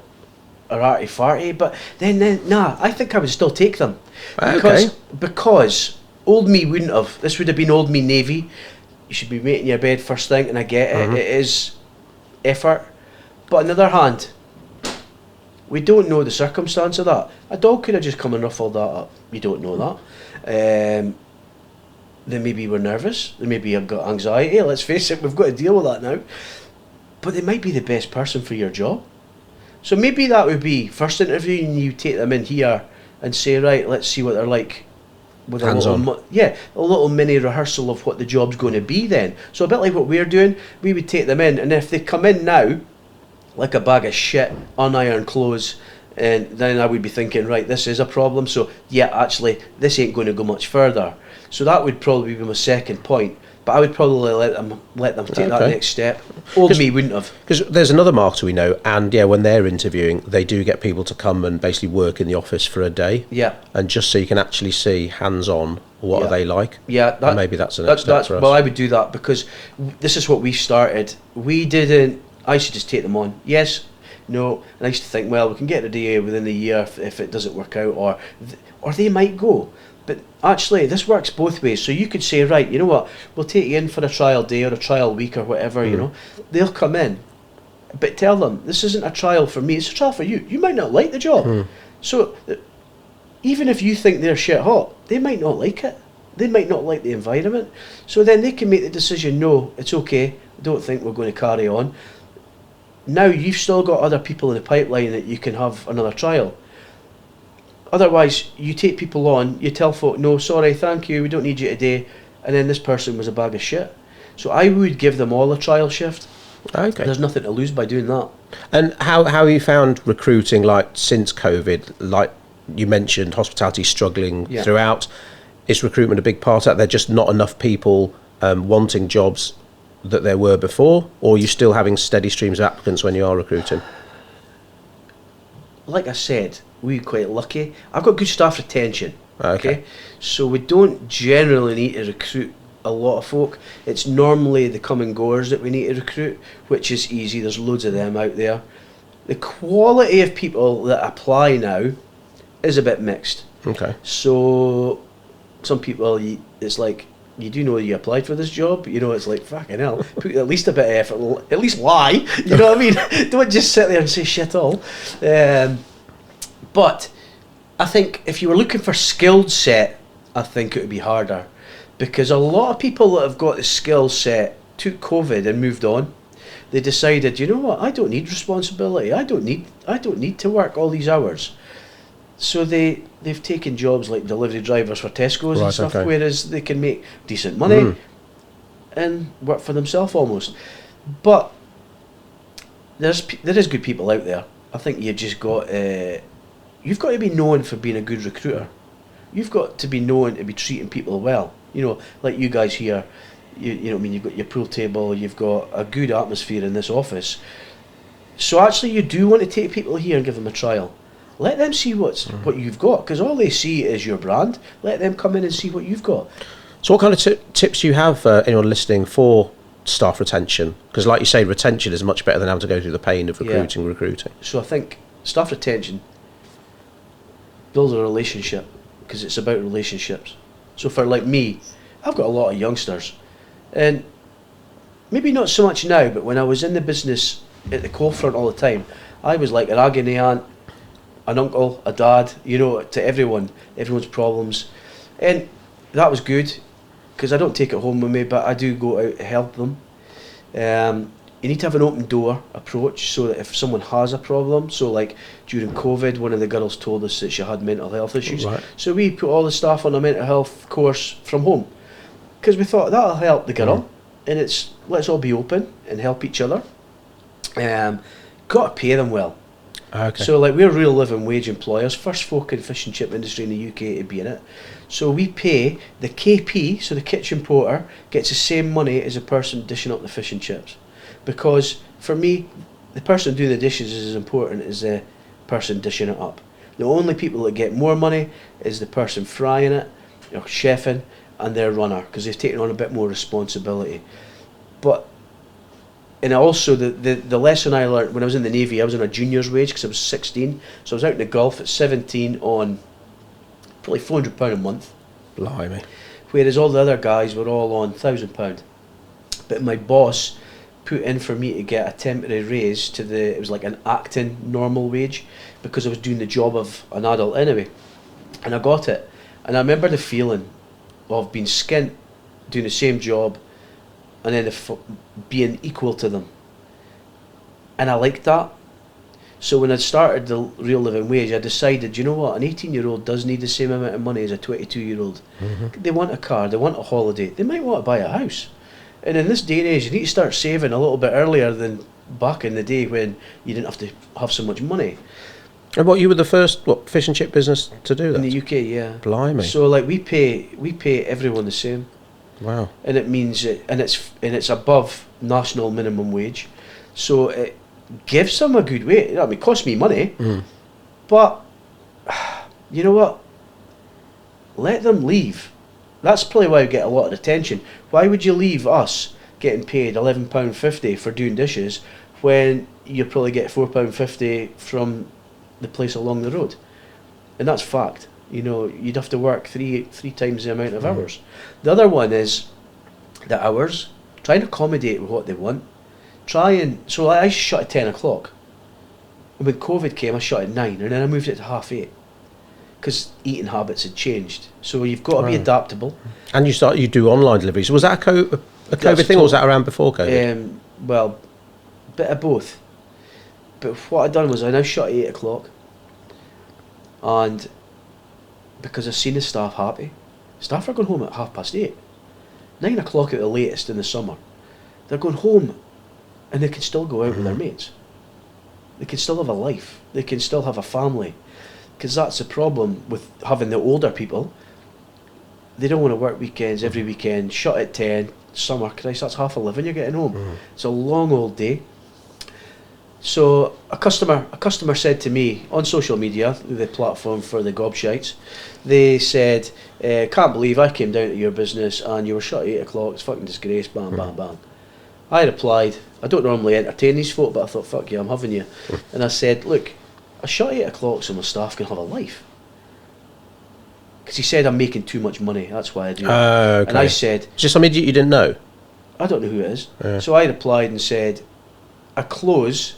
a arty-farty, but then nah. I think I would still take them because old me wouldn't have. This would have been old me Navy. You should be making your bed first thing, and I get it. It is effort, but on the other hand, we don't know the circumstance of that. A dog could have just come and ruffled that up. You don't know that. They maybe were nervous. They maybe have got anxiety. Let's face it, we've got to deal with that now. But they might be the best person for your job. So maybe that would be first interview, and you take them in here and say, right, let's see what they're like. With a little mini rehearsal of what the job's going to be then. So a bit like what we're doing, we would take them in, and if they come in now like a bag of shit, unironed clothes, and then I would be thinking, right, this is a problem, so yeah, actually this ain't going to go much further. So that would probably be my second point. But I would probably let them take that next step. Old me wouldn't have.
Because there's another marketer we know, and when they're interviewing, they do get people to come and basically work in the office for a day.
Yeah.
And just so you can actually see hands-on what are they like.
Yeah.
And maybe that's the next step for us.
Well, I would do that because this is what we started. I should just take them on. Yes, no. And I used to think, well, we can get a day within the year if it doesn't work out, or they might go. But actually, this works both ways. So you could say, right, you know what, we'll take you in for a trial day or a trial week or whatever, you know. They'll come in. But tell them, this isn't a trial for me, it's a trial for you. You might not like the job. So even if you think they're shit hot, they might not like it. They might not like the environment. So then they can make the decision, no, it's okay, I don't think we're going to carry on. Now you've still got other people in the pipeline that you can have another trial. Otherwise, you take people on, you tell folk, no, sorry, thank you, we don't need you today, and then this person was a bag of shit. So I would give them all a trial shift.
Okay.
There's nothing to lose by doing that.
And how have you found recruiting, like, since COVID? Like you mentioned, hospitality struggling throughout. Is recruitment a big part of that? There just not enough people wanting jobs that there were before, or are you still having steady streams of applicants when you are recruiting?
Like I said, we're quite lucky. I've got good staff retention.
Okay.
So we don't generally need to recruit a lot of folk. It's normally the come and goers that we need to recruit, which is easy. There's loads of them out there. The quality of people that apply now is a bit mixed.
Okay.
So some people, it's like, you do know you applied for this job, you know, it's like, fucking hell, put at least a bit of effort, at least lie, you know what I mean? Don't just sit there and say shit all. But I think if you were looking for skilled set, I think it would be harder, because a lot of people that have got the skill set took COVID and moved on. They decided, you know what, I don't need responsibility, I don't need to work all these hours. So they've taken jobs like delivery drivers for Tesco's and stuff, whereas they can make decent money and work for themselves almost. But there is good people out there. I think you've got to be known for being a good recruiter. You've got to be known to be treating people well. You know, like you guys here, you know what I mean, you've got your pool table, you've got a good atmosphere in this office. So actually you do want to take people here and give them a trial. Let them see what you've got, because all they see is your brand. Let them come in and see what you've got.
So what kind of tips do you have anyone listening for staff retention? Because like you say, retention is much better than having to go through the pain of recruiting.
So I think staff retention builds a relationship, because it's about relationships. So for like me, I've got a lot of youngsters, and maybe not so much now, but when I was in the business at the coal front all the time, I was like an agony aunt, an uncle, a dad, you know, to everyone's problems. And that was good, because I don't take it home with me, but I do go out to help them. You need to have an open door approach, so that if someone has a problem, so like during COVID, one of the girls told us that she had mental health issues. Right. So we put all the staff on a mental health course from home, because we thought that'll help the girl, and let's all be open and help each other. Got to pay them well.
Okay.
So like, we're real living wage employers, first folk in fish and chip industry in the UK to be in it. So we pay the KP, so the kitchen porter gets the same money as a person dishing up the fish and chips, because for me, the person doing the dishes is as important as the person dishing it up. The only people that get more money is the person frying it, or chefing, and their runner, because they've taken on a bit more responsibility. But and also the lesson I learned when I was in the Navy, I was on a junior's wage because I was 16, so I was out in the Gulf at 17 on probably £400 a month.
Blimey.
Whereas all the other guys were all on £1,000. But my boss put in for me to get a temporary raise to it was like an acting normal wage, because I was doing the job of an adult anyway. And I got it. And I remember the feeling of being skint, doing the same job, and then being equal to them. And I liked that. So when I started the real living wage, I decided, you know what, an 18-year-old does need the same amount of money as a 22-year-old. They want a car, they want a holiday, they might want to buy a house. And in this day and age, you need to start saving a little bit earlier than back in the day when you didn't have to have so much money.
And you were the first fish and chip business to do that?
In the UK, yeah.
Blimey.
So like, we pay everyone the same.
Wow.
And it means it's above national minimum wage, so it gives them a good wage. I mean, it costs me money, but you know what? Let them leave. That's probably why we get a lot of attention. Why would you leave us getting paid £11.50 for doing dishes when you probably get £4.50 from the place along the road? And that's fact. You know, you'd have to work three times the amount of hours. The other one is the hours. Try and accommodate with what they want. So I shut at 10 o'clock. And when COVID came, I shut at 9, and then I moved it to 8:30, because eating habits had changed. So you've got to be adaptable. And
you do online deliveries. Was that a COVID thing, or was that around before COVID?
Well, a bit of both. But what I'd done was I now shut at 8 o'clock, and because I've seen the staff happy. Staff are going home at 8:30. 9 o'clock at the latest in the summer, they're going home and they can still go out with their mates. They can still have a life. They can still have a family. Because that's the problem with having the older people. They don't want to work weekends every weekend, shut at 10, summer, Christ, that's 11:30 you're getting home. It's a long old day. So a customer said to me on social media, the platform for the gobshites, they said, can't believe I came down to your business and you were shut at 8 o'clock, it's fucking disgrace, bam, bam, bam. I replied, I don't normally entertain these folk, but I thought, fuck you, I'm having you. And I said, look, I shut at 8 o'clock so my staff can have a life. Because he said I'm making too much money, that's why I do it.
Okay.
And I said...
Just some idiot you didn't know?
I don't know who it is. So I replied and said, I close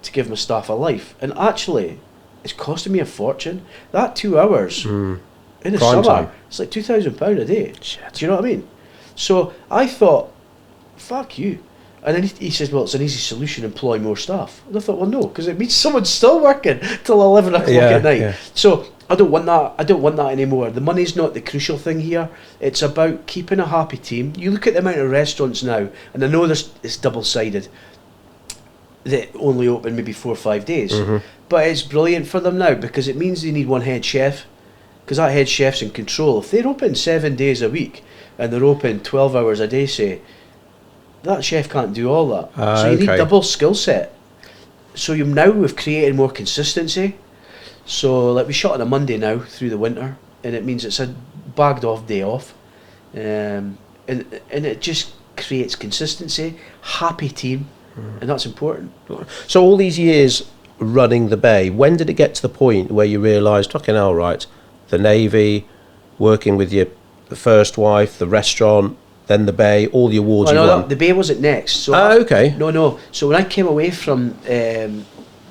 to give my staff a life. And actually, it's costing me a fortune. That 2 hours in the
Prime
summer,
time.
it's like £2,000 a day.
Shit.
Do you know what I mean? So I thought, fuck you. And then he says, well, it's an easy solution, employ more staff. And I thought, well, no, because it means someone's still working till 11 o'clock at night. Yeah. So I don't want that. I don't want that anymore. The money's not the crucial thing here. It's about keeping a happy team. You look at the amount of restaurants now, and I know it's double-sided, that only open maybe 4 or 5 days. But it's brilliant for them now because it means they need one head chef, because that head chef's in control. If they're open 7 days a week and they're open 12 hours a day, say, that chef can't do all that. So you need double skill set. So we've created more consistency. So like we shot on a Monday now through the winter, and it means it's a bagged off day off, and it just creates consistency, happy team, and that's important.
So all these years running the bay, when did it get to the point where you realised, fucking hell, right, the Navy, working with your first wife, the restaurant, then the bay, all the awards you won?
The bay wasn't next. So
okay.
No. So when I came away from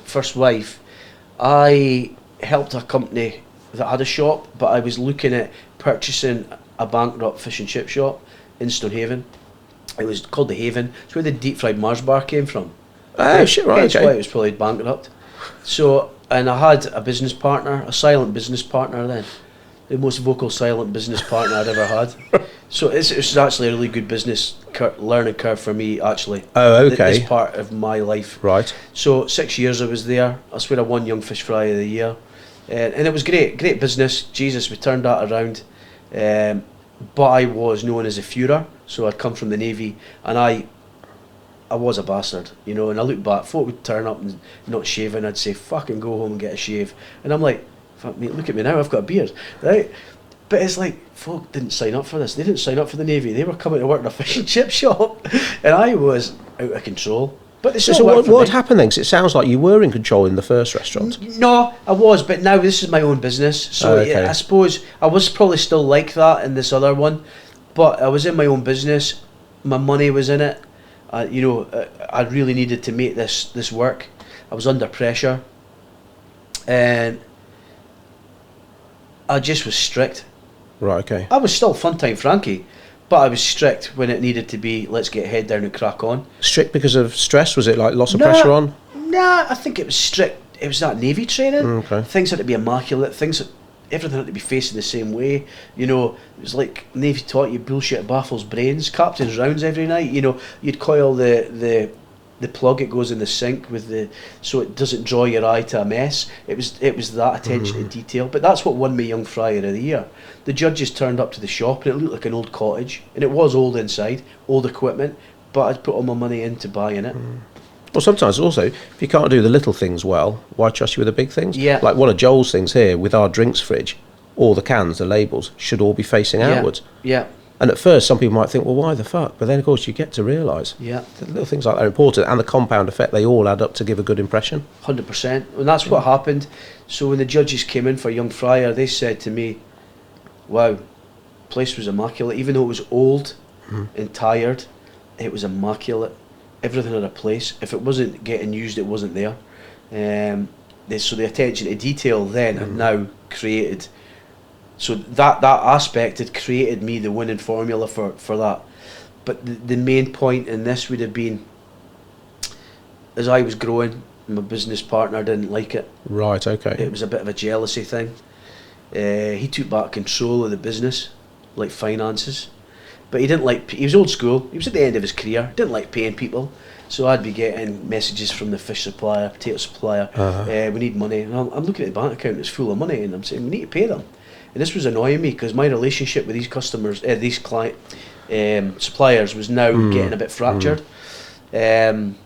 first wife, I helped a company that had a shop, but I was looking at purchasing a bankrupt fish and chip shop in Stonehaven. It was called the Haven. It's where the deep fried Mars bar came from.
Oh shit, right,
That's why it was probably bankrupt. So, and I had a business partner, a silent business partner then. The most vocal silent business partner I'd ever had. So it was actually a really good business learning curve for me, actually.
Oh, okay.
This part of my life.
Right.
So 6 years I was there. I swear I won Young Fish Fry of the Year. And it was great business. Jesus, we turned that around. But I was known as a Führer. So I'd come from the Navy, and I was a bastard, you know, and I look back, folk would turn up and not shaving, I'd say, fucking go home and get a shave. And I'm like, fuck mate, look at me now, I've got a beard, right? But it's like, folk didn't sign up for this. They didn't sign up for the Navy. They were coming to work in a fish and chip shop. And I was out of control. But
so what happened then? Because it sounds like you were in control in the first restaurant.
No, I was, but now this is my own business. So I suppose I was probably still like that in this other one. But I was in my own business. My money was in it. You know, I really needed to make this work. I was under pressure. And I just was strict.
Right, okay.
I was still Funtime Frankie, but I was strict when it needed to be, let's get head down and crack on.
Strict because of stress? Was it like lots of pressure on?
Nah, I think it was strict. It was that Navy training.
Okay.
Things had to be immaculate. Everything had to be facing the same way. You know, it was like Navy taught you bullshit baffles brains. Captain's rounds every night. You know, you'd coil the plug, it goes in the sink so it doesn't draw your eye to a mess. It was that attention to detail. But that's what won me Young Fryer of the Year. The judges turned up to the shop and it looked like an old cottage, and it was old inside, old equipment, but I'd put all my money into buying it.
Well, sometimes also, if you can't do the little things well, why trust you with the big things?
Yeah.
Like one of Joel's things here with our drinks fridge, all the cans, the labels, should all be facing outwards.
Yeah.
And at first, some people might think, well, why the fuck? But then, of course, you get to realise the little things like that are important, and the compound effect, they all add up to give a good impression.
100%. And that's what happened. So when the judges came in for Young Fryer, they said to me, wow, place was immaculate. Even though it was old and tired, it was immaculate. Everything had a place. If it wasn't getting used, it wasn't there. So the attention to detail then had now created... So that aspect had created me the winning formula for that. But the main point in this would have been, as I was growing, my business partner didn't like it.
Right, okay.
It was a bit of a jealousy thing. He took back control of the business, like finances. But he didn't like. He was old school. He was at the end of his career. Didn't like paying people. So I'd be getting messages from the fish supplier, potato supplier. We need money. And I'm looking at the bank account. It's full of money, and I'm saying we need to pay them. And this was annoying me because my relationship with these customers, these client suppliers, was now getting a bit fractured. And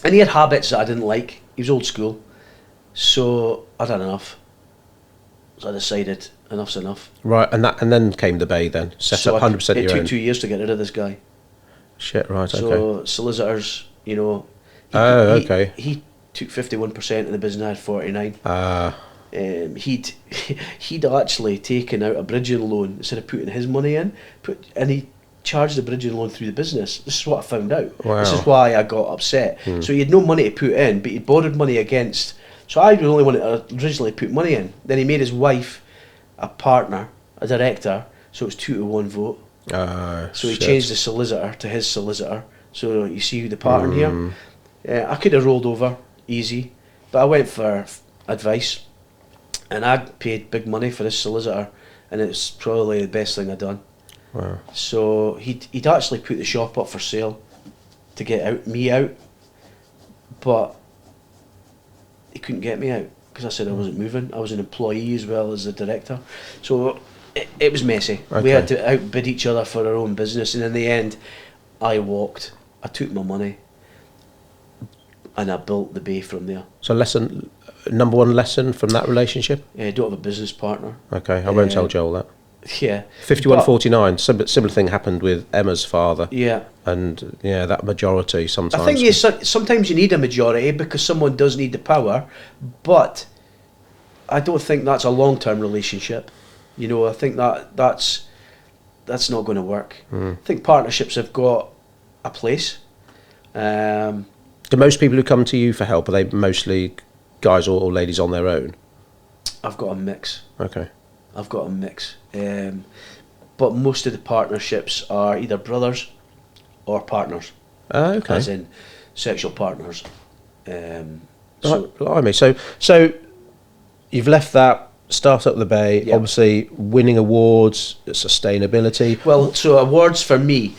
he had habits that I didn't like. He was old school. So I'd had enough. So I decided enough's enough.
Right, and then came the Bay. Then set up 100% your own.
It took 2 years to get rid of this guy.
Shit, right, okay.
So solicitors, you know.
Okay.
He took 51% of the business. I had 49. He'd actually taken out a bridging loan instead of putting his money in, and he charged the bridging loan through the business. This is what I found out.
Wow.
This is why I got upset. So he had no money to put in, but he borrowed money against. So I was the only one that originally put money in. Then he made his wife a partner, a director, so it was 2-1 vote. So he changed the solicitor to his solicitor. So you see the pattern here. I could have rolled over easy, but I went for advice, and I paid big money for this solicitor, and it's probably the best thing I've done.
Wow.
So he'd actually put the shop up for sale to get me out, but he couldn't get me out because I said I wasn't moving. I was an employee as well as a director, so it was messy.
Okay.
We had to outbid each other for our own business, and in the end, I walked. I took my money, and I built the Bay from there.
So number one lesson from that relationship?
Don't have a business partner.
Okay, I won't tell Joel that.
Yeah.
51-49. Similar thing happened with Emma's father.
Yeah.
And that majority sometimes.
I think sometimes you need a majority because someone does need the power, but I don't think that's a long-term relationship. You know, I think that's not going to work. I think partnerships have got a place.
Do most people who come to you for help, are they mostly guys or ladies on their own?
I've got a mix.
Okay.
I've got a mix. But most of the partnerships are either brothers or partners.
Okay.
As in sexual partners.
Blimey. So you've left that, start up the Bay,
Yeah.
obviously winning awards, sustainability.
Well, so awards for me,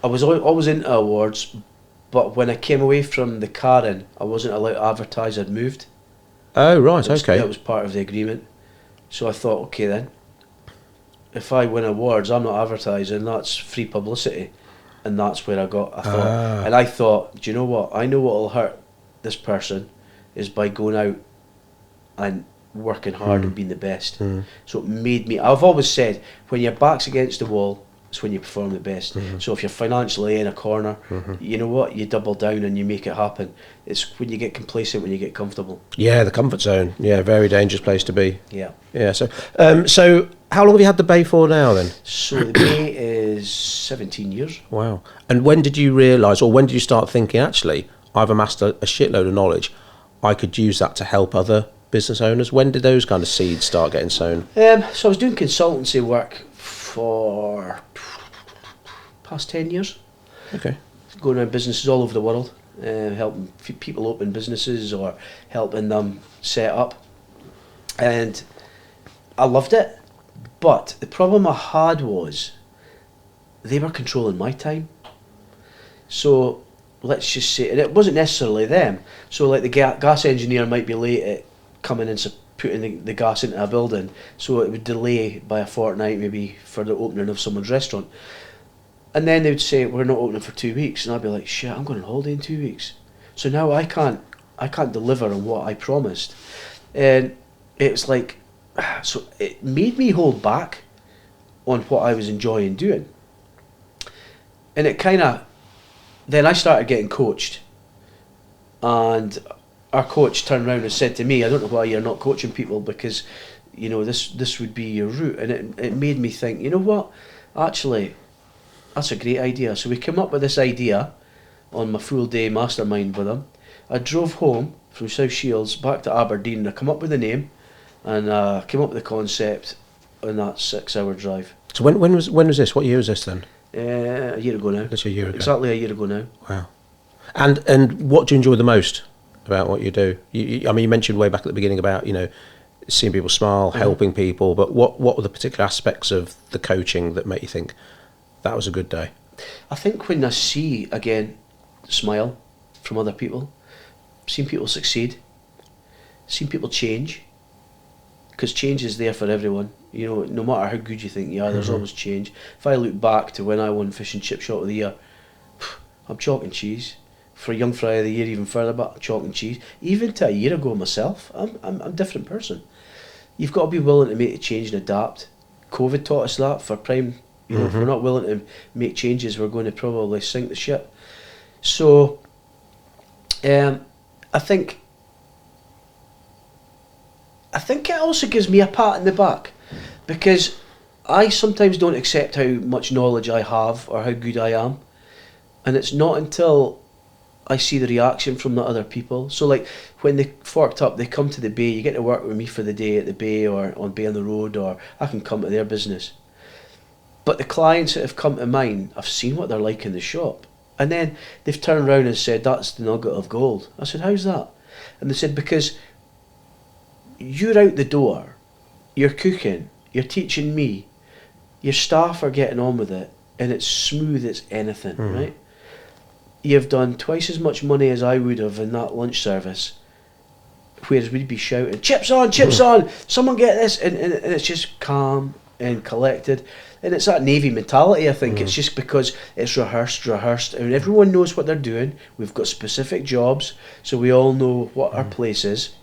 I was always into awards, but when I came away from the Karen, I wasn't allowed to advertise I'd moved.
Oh, right, okay.
That was part of the agreement. So I thought, okay then, if I win awards, I'm not advertising, that's free publicity. And that's where I thought, do you know what? I know what will hurt this person is by going out and working hard and being the best. So it made me, I've always said, when your back's against the wall, it's when you perform the best. So if you're financially in a corner, you know what? You double down and you make it happen. It's when you get complacent, when you get comfortable.
Yeah, the comfort zone. Yeah, very dangerous place to be.
Yeah.
Yeah. So how long have you had the Bay for now then?
So the Bay is 17 years.
Wow. And when did you realise, or when did you start thinking, actually, I've amassed a shitload of knowledge, I could use that to help other business owners? When did those kind of seeds start getting sown?
So I was doing consultancy work for past 10 years.
Okay.
Going around businesses all over the world, helping people open businesses or helping them set up. And I loved it. But the problem I had was they were controlling my time. So let's just say, and it wasn't necessarily them. So like the gas engineer might be late at coming and putting the gas into a building, so it would delay by a fortnight maybe for the opening of someone's restaurant. And then they would say, we're not opening for 2 weeks, and I'd be like, shit, I'm going on holiday in 2 weeks. So now I can't deliver on what I promised. And it's like, so it made me hold back on what I was enjoying doing. And it kind of, then I started getting coached, and our coach turned around and said to me, I don't know why you're not coaching people, because you know this would be your route. And it made me think, you know what, actually that's a great idea. So we came up with this idea on my full day mastermind with him. I drove home from South Shields back to Aberdeen, and I come up with the name and came up with the concept on that 6-hour drive.
So when was this? What year was this then?
A year ago now.
That's a year ago.
Exactly a year ago now.
Wow. And what do you enjoy the most about what you do? I mean, you mentioned way back at the beginning about, you know, seeing people smile, helping people, but what were the particular aspects of the coaching that make you think, That was a good day.
I think when I see, again, smile from other people, seen people succeed, seen people change, because change is there for everyone. You know, no matter how good you think you are, there's always change. If I look back to when I won Fish and Chip Shop of the Year, I'm chalk and cheese. For Young Fry of the Year, even further back, chalk and cheese. Even to a year ago myself, I'm a different person. You've got to be willing to make a change and adapt. COVID taught us that for Prime. You know, if we're not willing to make changes, we're going to probably sink the ship. So, I think it also gives me a pat in the back, because I sometimes don't accept how much knowledge I have or how good I am, and it's not until I see the reaction from the other people. So like when they forked up, they come to the Bay, you get to work with me for the day at the Bay or on Bay on the Road, or I can come to their business. But the clients that have come to mine, I've seen what they're like in the shop. And then they've turned around and said, that's the nugget of gold. I said, how's that? And they said, because you're out the door, you're cooking, you're teaching me, your staff are getting on with it, and it's smooth as anything, right? You've done twice as much money as I would have in that lunch service, whereas we'd be shouting, chips on, someone get this, and it's just calm and collected. And it's that Navy mentality, I think. It's just because it's rehearsed, and everyone knows what they're doing. We've got specific jobs, so we all know what our place is.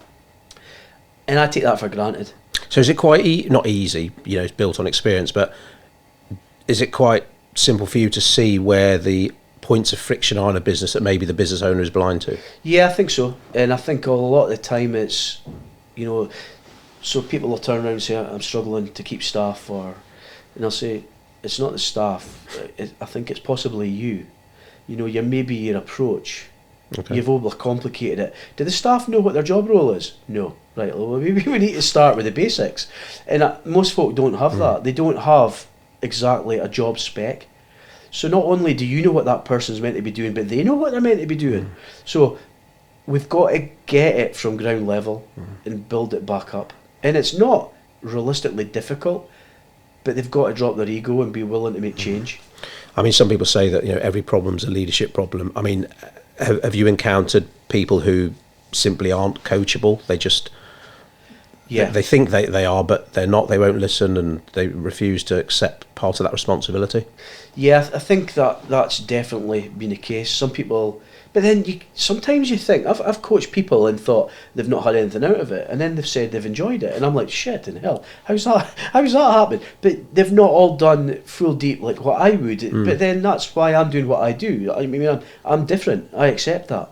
And I take that for granted.
So is it quite, not easy, you know, it's built on experience, but is it quite simple for you to see where the points of friction are in a business that maybe the business owner is blind to?
Yeah, I think so. And I think a lot of the time it's, you know, so people will turn around and say, I'm struggling to keep staff, and I'll say, it's not the staff, I think it's possibly you. You know, maybe your approach. Okay. You've overcomplicated it. Do the staff know what their job role is? No. Right, well, maybe we need to start with the basics. And most folk don't have that. They don't have exactly a job spec. So not only do you know what that person's meant to be doing, but they know what they're meant to be doing. So we've got to get it from ground level and build it back up. And it's not realistically difficult, but they've got to drop their ego and be willing to make change.
I mean, some people say that, you know, every problem's a leadership problem. I mean, have you encountered people who simply aren't coachable? They just, they think they are, but they're not. They won't listen, and they refuse to accept part of that responsibility. Yeah,
I think that's definitely been the case. Some people, but then sometimes you think, I've coached people and thought they've not had anything out of it, and then they've said they've enjoyed it, and I'm like, shit in hell, how's that happened? But they've not all done full deep like what I would. But then that's why I'm doing what I do. I mean, I'm different. I accept that.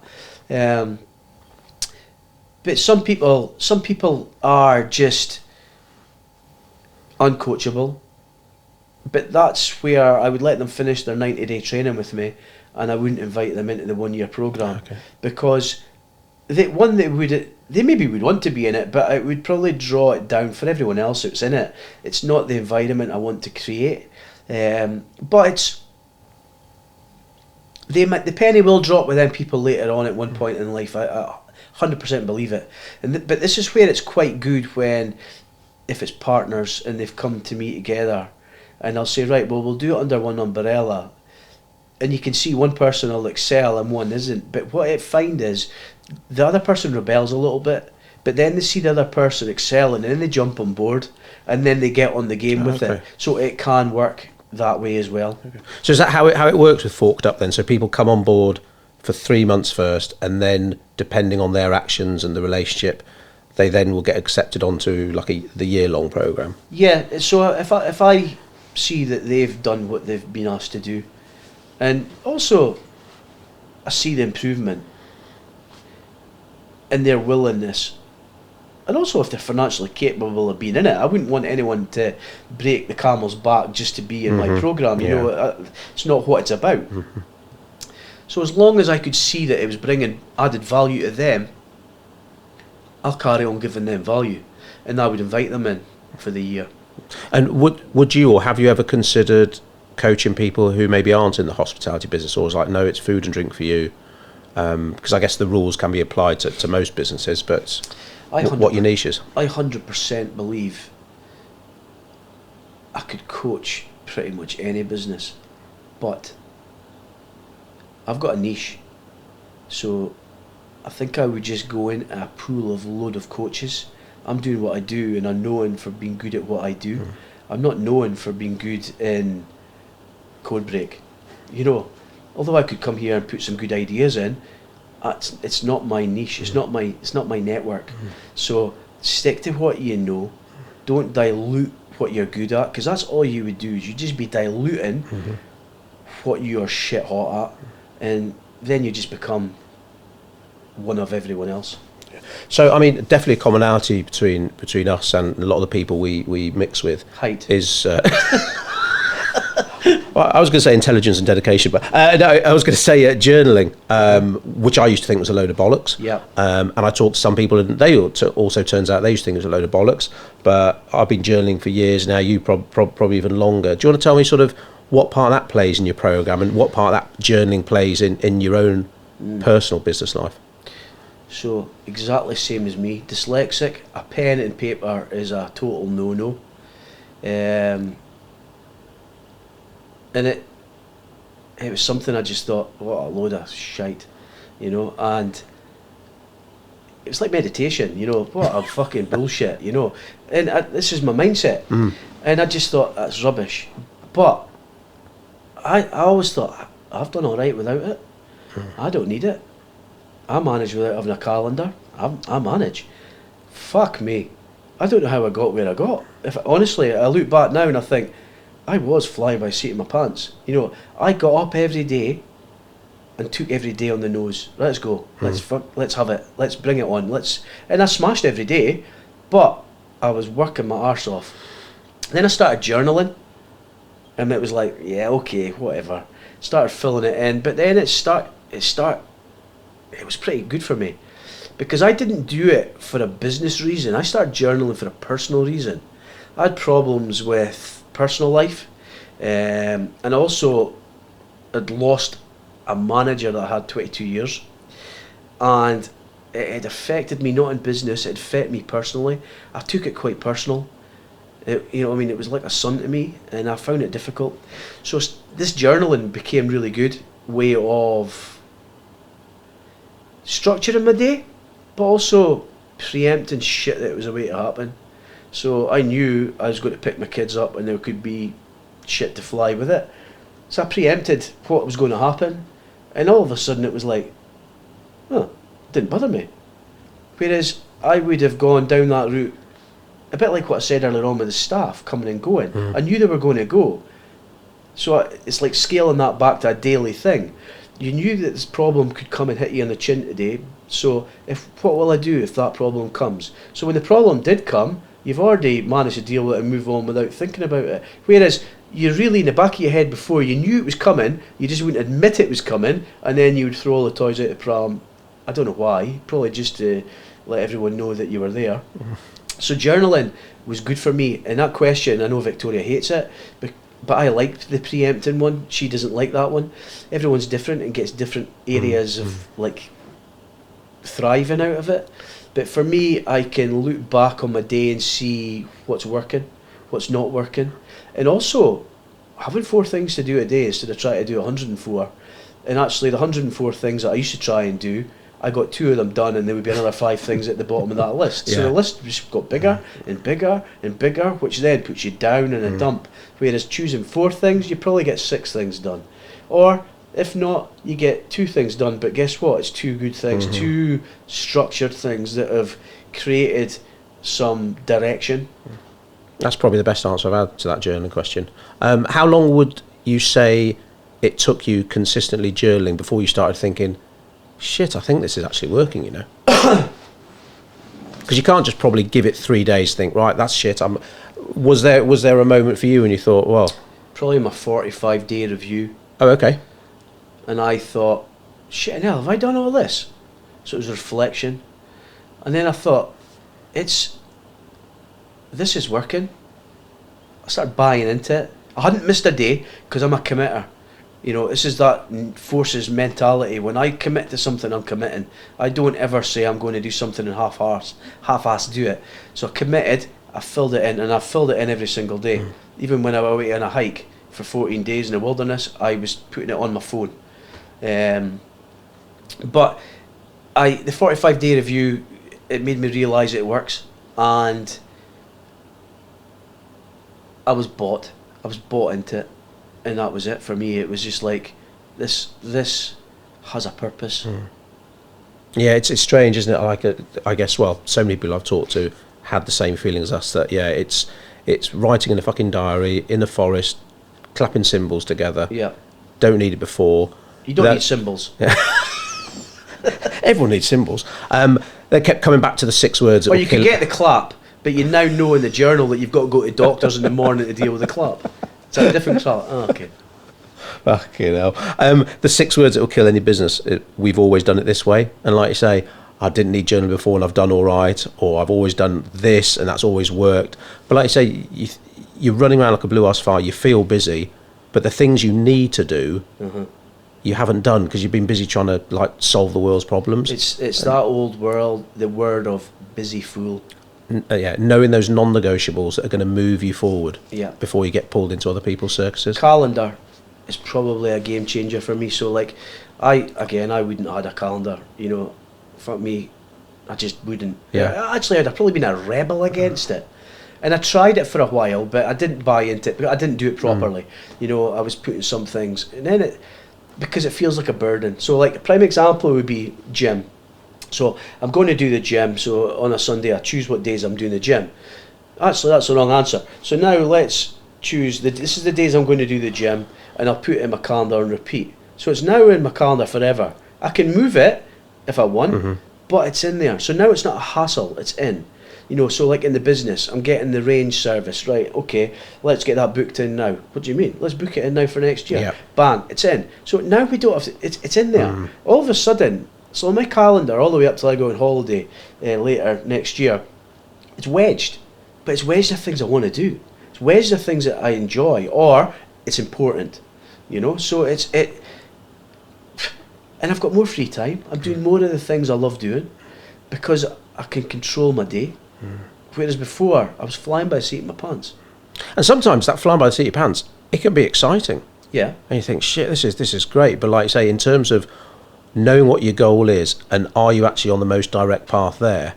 But some people are just uncoachable. But that's where I would let them finish their 90-day training with me, and I wouldn't invite them into the 1-year programme. Okay. Because they maybe would want to be in it, but it would probably draw it down for everyone else that's in it. It's not the environment I want to create. But the penny will drop with them people later on at one point in life. I 100% believe it. But this is where it's quite good if it's partners and they've come to me together, and I'll say, right, well, we'll do it under one umbrella, and you can see one person will excel and one isn't. But what I find is the other person rebels a little bit, but then they see the other person excelling, and then they jump on board, and then they get on the game with it. So it can work that way as well. Okay.
So is that how it works with Forked Up then? So people come on board for 3 months first, and then depending on their actions and the relationship, they then will get accepted onto like the year-long programme?
Yeah, so if I see that they've done what they've been asked to do, and also I see the improvement in their willingness, and also if they're financially capable of being in it. I wouldn't want anyone to break the camel's back just to be in my programme. You know, it's not what it's about. So as long as I could see that it was bringing added value to them, I'll carry on giving them value, and I would invite them in for the year.
And would you, or have you ever considered coaching people who maybe aren't in the hospitality business, or is like, no, it's food and drink for you? Because I guess the rules can be applied to most businesses, but what your niche is?
I 100% believe I could coach pretty much any business. but I've got a niche, so I think I would just go in a pool of load of coaches. I'm doing what I do, and I'm known for being good at what I do. I'm not known for being good in code break, you know. Although I could come here and put some good ideas in, it's not my niche. It's not my network. So stick to what you know. Don't dilute what you're good at, because that's all you would do. Is you just be diluting what you are shit hot at, and then you just become one of everyone else.
So I mean, definitely a commonality between us and a lot of the people we mix with.
Height
is. Well, I was going to say intelligence and dedication, but no, I was going to say journaling, which I used to think was a load of bollocks.
Yeah.
And I talked to some people, and they also turns out they used to think it was a load of bollocks. But I've been journaling for years now. You probably even longer. Do you want to tell me sort of what part that plays in your program, and what part that journaling plays in your own personal business life?
So exactly same as me. Dyslexic. A pen and paper is a total no-no. And it was something I just thought, what a load of shite, you know, and it was like meditation, you know, what a fucking bullshit, you know, and this is my mindset, and I just thought, that's rubbish, but I always thought, I've done alright without it, I don't need it, I manage without having a calendar, I manage, fuck me, I don't know how I got where I got. Honestly, I look back now and I think, I was flying by the seat of my pants. You know, I got up every day and took every day on the nose. Let's go. Let's have it. Let's bring it on. And I smashed every day, but I was working my arse off. Then I started journaling, and it was like, yeah, okay, whatever. Started filling it in, but then it was pretty good for me, because I didn't do it for a business reason. I started journaling for a personal reason. I had problems with personal life, and also I'd lost a manager that I had 22 years, and it had affected me, not in business, it affected me personally. I took it quite personal. You know what I mean? It was like a son to me, and I found it difficult. So this journaling became really good way of structuring my day, but also preempting shit that was away to happen. So I knew I was going to pick my kids up and there could be shit to fly with it. So I preempted what was going to happen, and all of a sudden it was like, oh, it didn't bother me. Whereas I would have gone down that route, a bit like what I said earlier on with the staff coming and going. I knew they were going to go. So it's like scaling that back to a daily thing. You knew that this problem could come and hit you on the chin today, so what will I do if that problem comes? So when the problem did come, you've already managed to deal with it and move on without thinking about it. Whereas you're really in the back of your head before, you knew it was coming, you just wouldn't admit it was coming, and then you would throw all the toys out the pram. I don't know why, probably just to let everyone know that you were there. So journaling was good for me. And that question, I know Victoria hates it, but I liked the preempting one. She doesn't like that one. Everyone's different and gets different areas of like thriving out of it. But for me, I can look back on my day and see what's working, what's not working. And also, having 4 things to do a day instead of trying to do 104. And actually, the 104 things that I used to try and do, I got 2 of them done, and there would be another 5 things at the bottom of that list. So the list just got bigger and bigger and bigger, which then puts you down in a dump. Whereas choosing 4 things, you probably get 6 things done. Or if not, you get 2 things done, but guess what? It's 2 good things, 2 structured things that have created some direction.
That's probably the best answer I've had to that journaling question. How long would you say it took you consistently journaling before you started thinking, shit, I think this is actually working, you know? Because you can't just probably give it 3 days, think, right, that's shit. Was there a moment for you when you thought, well...
Probably my 45-day review.
Oh, okay.
And I thought, shit hell, have I done all this? So it was reflection. And then I thought, this is working. I started buying into it. I hadn't missed a day because I'm a committer. You know, this is that forces mentality. When I commit to something, I'm committing. I don't ever say I'm going to do something and half-ass do it. So I committed, I filled it in, and I filled it in every single day. Even when I went away on a hike, for 14 days in the wilderness, I was putting it on my phone. But the 45-day review, it made me realise it works, and I was bought into it, and that was it for me. It was just like, this has a purpose.
Yeah, it's strange, isn't it? Like, I guess, well, so many people I've talked to had the same feeling as us, that it's writing in a fucking diary in the forest, clapping symbols together.
Yeah.
Don't need it before.
You don't need symbols.
Yeah. Everyone needs symbols. They kept coming back to the 6 words.
Well, you can get the clap, but you now know in the journal that you've got to go to doctors in the morning to deal with the clap. Is that a different clap? Oh, okay.
Fucking hell. The 6 words that will kill any business. We've always done it this way. And like you say, I didn't need journaling before and I've done all right, or I've always done this and that's always worked. But like you say, you're running around like a blue ass fire, you feel busy, but the things you need to do, you haven't done because you've been busy trying to like solve the world's problems.
It's that old the word of busy fool.
Knowing those non-negotiables that are going to move you forward before you get pulled into other people's circuses.
Calendar is probably a game changer for me. So like, I wouldn't have had a calendar, for me, I just wouldn't. Actually, I'd have probably been a rebel against it. And I tried it for a while, but I didn't buy into it, because I didn't do it properly. I was putting some things, and then because it feels like a burden. So like, a prime example would be gym. So I'm going to do the gym, so on a Sunday I choose what days I'm doing the gym. Actually, that's the wrong answer. So now let's choose, this is the days I'm going to do the gym, and I'll put it in my calendar and repeat. So it's now in my calendar forever. I can move it if I want, but it's in there. So now it's not a hassle, it's in. So like in the business, I'm getting the range service, right? Okay, let's get that booked in now. What do you mean? Let's book it in now for next year.
Yeah.
Bang, it's in. So now we don't have to, it's in there. All of a sudden, so my calendar, all the way up till I go on holiday later next year, it's wedged. But it's wedged of things I want to do. It's wedged of things that I enjoy, or it's important. So and I've got more free time. I'm doing more of the things I love doing because I can control my day. Whereas before, I was flying by the seat of my pants.
And sometimes that flying by the seat of your pants, it can be exciting.
Yeah.
And you think, shit, this is great. But like you say, in terms of knowing what your goal is, and are you actually on the most direct path there?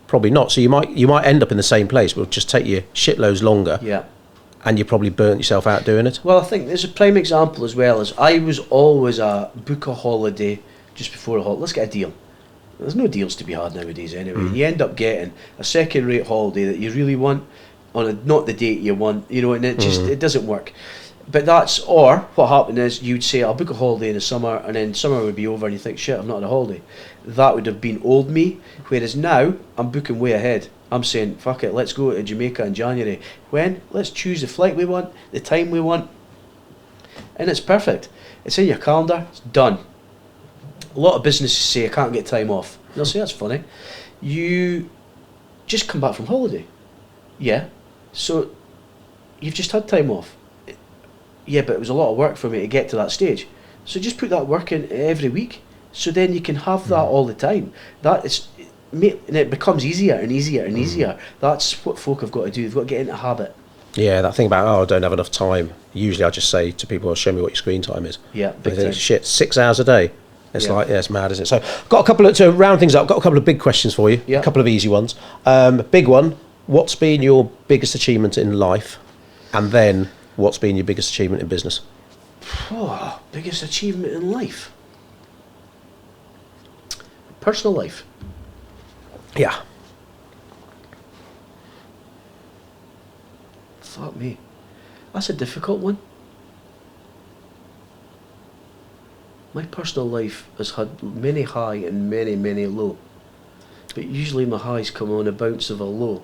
Probably not. So you might end up in the same place, but it'll just take you shitloads longer.
Yeah.
And you probably burnt yourself out doing it.
Well, I think there's a prime example as well, as I was always a book a holiday just before a holiday. Let's get a deal. There's no deals to be had nowadays anyway. You end up getting a second-rate holiday that you really want on not the date you want, and it doesn't work. But or what happened is you'd say, I'll book a holiday in the summer, and then summer would be over and you think, shit, I'm not on a holiday. That would have been old me, whereas now I'm booking way ahead. I'm saying, fuck it, let's go to Jamaica in January. When? Let's choose the flight we want, the time we want, and it's perfect. It's in your calendar, it's done. A lot of businesses say, I can't get time off. They'll say, that's funny. You just come back from holiday. Yeah. So you've just had time off. Yeah, but it was a lot of work for me to get to that stage. So just put that work in every week. So then you can have that all the time. And it becomes easier and easier and easier. That's what folk have got to do. They've got to get into habit.
Yeah, that thing about, I don't have enough time. Usually I just say to people, show me what your screen time is.
Yeah, big time.
Shit, 6 hours a day. It's it's mad, isn't it? So, to round things up, got a couple of big questions for you.
Yeah.
A couple of easy ones. Big one, what's been your biggest achievement in life? And then, what's been your biggest achievement in business?
Oh, biggest achievement in life? Personal life.
Yeah.
Fuck me. That's a difficult one. My personal life has had many high and many, many low. But usually my highs come on a bounce of a low.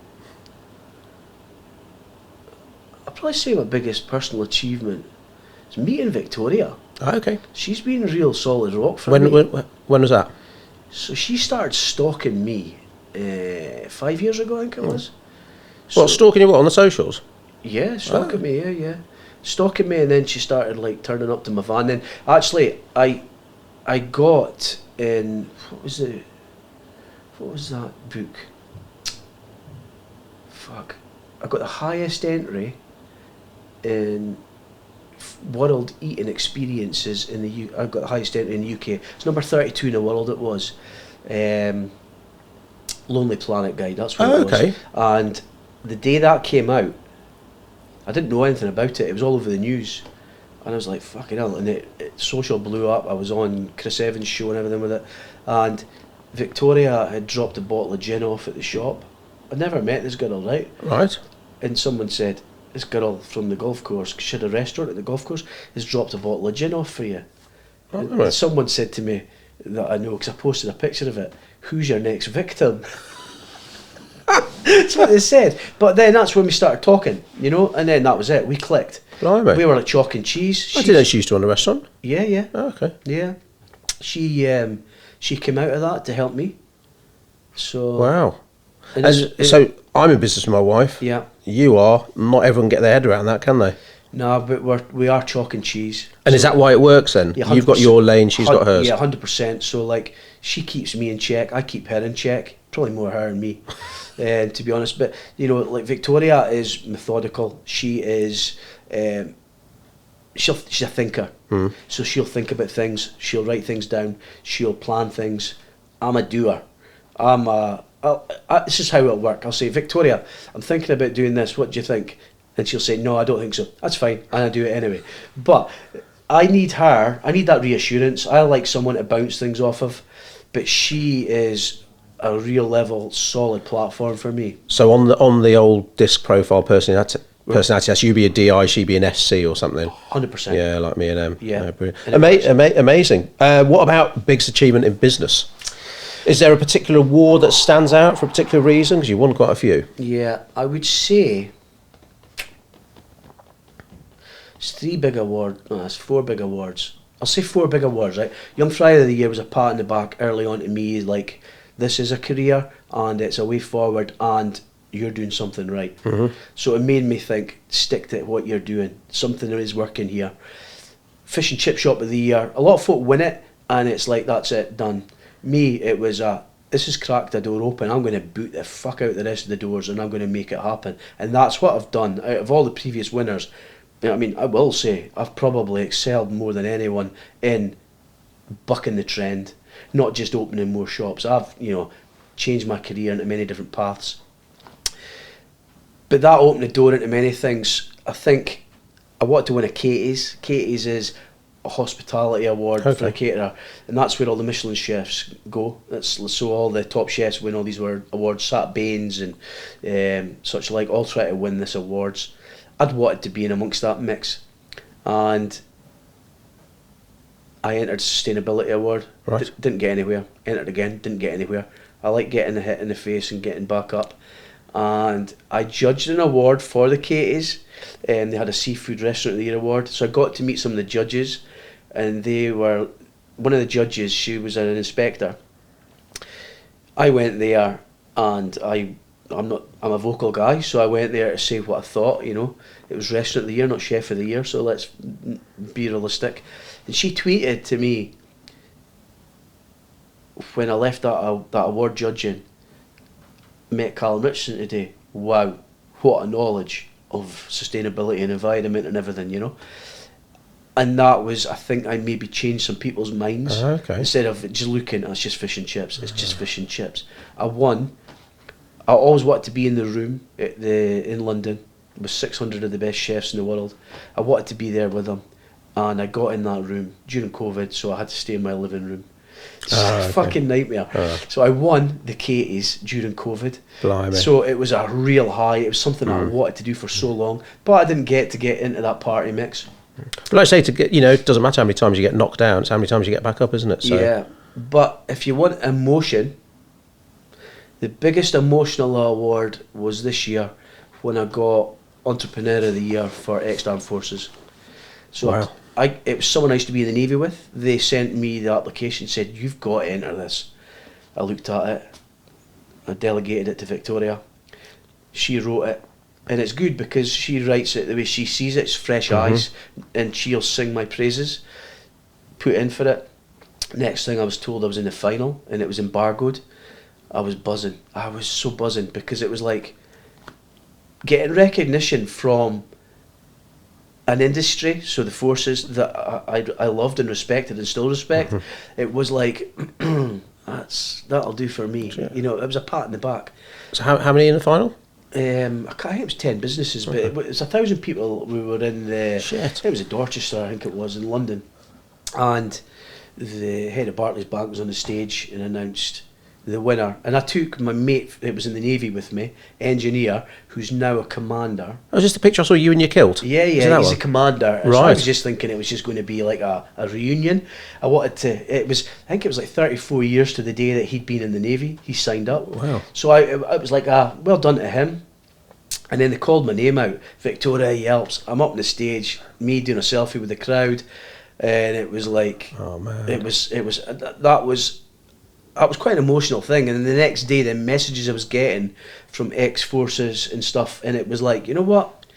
I'd probably say my biggest personal achievement is meeting Victoria.
Oh, okay.
She's been a real solid rock for me.
When was that?
So she started stalking me 5 years ago, I think it was.
What, stalking you on the socials?
Yeah, stalking me, yeah. Stalking me, and then she started like turning up to my van. Then actually, I got in, what was that book? Fuck, I got the highest entry in world eating experiences in the I've got the highest entry in the UK. It's number 32 in the world. It was Lonely Planet Guide. That's what it was.
Okay.
And the day that came out, I didn't know anything about it. It was all over the news, and I was like, "Fucking hell!" And social blew up. I was on Chris Evans' show and everything with it, and Victoria had dropped a bottle of gin off at the shop. I'd never met this girl, right?
Right.
And someone said, this girl from the golf course, she had a restaurant at the golf course, has dropped a bottle of gin off for you.
Oh,
and
right.
someone said to me, that I know because I posted a picture of it, who's your next victim? That's what they said. But then that's when we started talking, you know, and then that was it. We clicked.
Blimey.
We were like chalk and cheese.
I didn't know she used to run a restaurant.
Yeah, yeah.
Oh, okay.
Yeah. She came out of that to help me. So
Wow.
and
So I'm in business with my wife.
yeah.
You are. Not everyone can get their head around that, can they?
No, but we are chalk and cheese.
And is that why it works then?
Yeah,
You've got
100%.
your lane, she's got hers.
Yeah, 100%. So like, she keeps me in check. I keep her in check. Probably more her than me, to be honest. But you know, like Victoria is methodical. She is. She's a thinker. So she'll think about things. She'll write things down. She'll plan things. I'm a doer. This is how it'll work. I'll say, Victoria, I'm thinking about doing this. What do you think? And she'll say, no, I don't think so. That's fine. And I do it anyway. But I need her. I need that reassurance. I like someone to bounce things off of. But she is a real level, solid platform for me.
So on the old disc profile personality test, you be a DI, she be an SC or something.
100%.
Yeah, like me and them.
Yeah.
Brilliant. Amazing. What about biggest achievement in business? Is there a particular award that stands out for a particular reason? Because you won quite a few.
Yeah, I would say it's 3 big awards. No, it's 4 big awards. I'll say 4 big awards, right? Young Friday of the Year was a pat in the back early on to me, like, this is a career and it's a way forward and you're doing something right. So it made me think, stick to what you're doing. Something is working here. Fish and Chip Shop of the Year. A lot of folk win it and it's like, that's it, done. Me, it was this has cracked a door open. I'm going to boot the fuck out the rest of the doors and I'm going to make it happen. And that's what I've done. Out of all the previous winners, I mean, I will say I've probably excelled more than anyone in bucking the trend, not just opening more shops. I've, you know, changed my career into many different paths. But that opened the door into many things. I think I wanted to win a Katie's. Katie's is a hospitality award for a caterer, and that's where all the Michelin chefs go. So all the top chefs win all these awards. Sat Baines and such like all try to win this awards. I'd wanted to be in amongst that mix, and I entered sustainability award.
Right.
Didn't get anywhere. Entered again. Didn't get anywhere. I like getting a hit in the face and getting back up. And I judged an award for the Katie's. They had a Seafood Restaurant of the Year award, so I got to meet some of the judges, and they were, one of the judges, she was an inspector. I went there, and I'm a vocal guy, so I went there to say what I thought. You know, it was Restaurant of the Year, not Chef of the Year, so let's be realistic. And she tweeted to me when I left that award judging, met Calum Richardson today. Wow, what a knowledge of sustainability and environment and everything, you know. And that was, I think, I maybe changed some people's minds.
Okay.
Instead of just looking, it's just fish and chips. It's just fish and chips. I won. I always wanted to be in the room in London with 600 of the best chefs in the world. I wanted to be there with them, and I got in that room during COVID, so I had to stay in my living room. It's a fucking nightmare. So I won the Katie's during COVID.
Blimey.
So it was a real high. It was something I wanted to do for so long, but I didn't get into that party mix.
But like I say, to get, you know, it doesn't matter how many times you get knocked down, it's how many times you get back up, isn't it? So.
Yeah, but if you want emotion, the biggest emotional award was this year when I got Entrepreneur of the Year for ex-armed forces. So
wow.
It was someone I used to be in the Navy with. They sent me the application, said, you've got to enter this. I looked at it, I delegated it to Victoria. She wrote it, and it's good because she writes it the way she sees it. It's fresh eyes, and she'll sing my praises. Put in for it. Next thing I was told I was in the final, and it was embargoed. I was buzzing. I was so buzzing because it was like getting recognition from an industry, so the forces that I loved and respected and still respect, it was like, that'll do for me.
Yeah.
You know, it was a pat in the back.
So how many in the final?
I think it was 10 businesses, but it was 1,000 people. We were in the.
Shit.
It was in Dorchester, I think it was, in London, and the head of Barclays Bank was on the stage and announced the winner. And I took my mate, it was in the Navy with me, engineer, who's now a commander.
Oh, just a picture I saw you in your kilt.
Yeah,
Is it that
he's
one?
a commander.
Right.
So I was just thinking it was just going to be like a reunion. I wanted to. I think it was like 34 years to the day that he'd been in the Navy. He signed up.
Wow.
So I was like, well done to him. And then they called my name out. Victoria Yelps. I'm up on the stage, me doing a selfie with the crowd, and it was like,
Oh man.
that was quite an emotional thing. And then the next day, the messages I was getting from ex-forces and stuff, and it was like, you know what?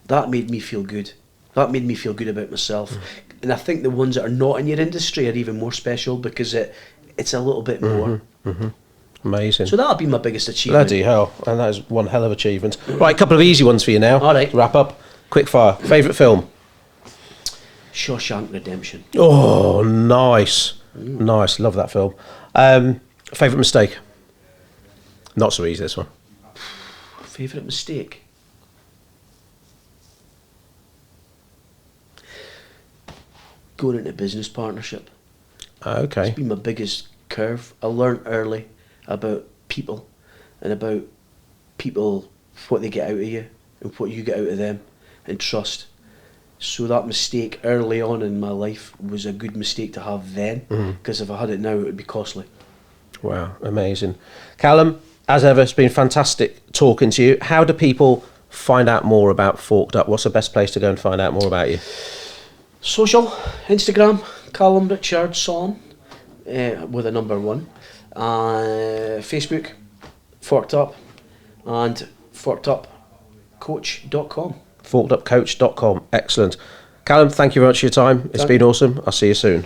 That made me feel good. That made me feel good about myself. And I think the ones that are not in your industry are even more special because it's a little bit more.
Amazing.
So that'll be my biggest achievement.
Bloody hell. And that is one hell of achievement. Right, a couple of easy ones for you now.
All right.
To wrap up. Quick fire. Favourite film?
Shawshank Redemption.
Oh, nice. Nice. Love that film. Favourite mistake? Not so easy, this one.
Favourite mistake? Going into business partnership.
Okay.
It's been my biggest curve. I learned early about people and about people, what they get out of you and what you get out of them, and trust. So that mistake early on in my life was a good mistake to have then, because if I had it now, it would be costly.
Wow, amazing. Calum, as ever, it's been fantastic talking to you. How do people find out more about Forked Up? What's the best place to go and find out more about you?
Social, Instagram, Calum Richardson, with a number 1. Facebook, Forked Up, and forkedupcoach.com.
forkedupcoach.com. Excellent. Calum, thank you very much for your time. It's been awesome. I'll see you soon.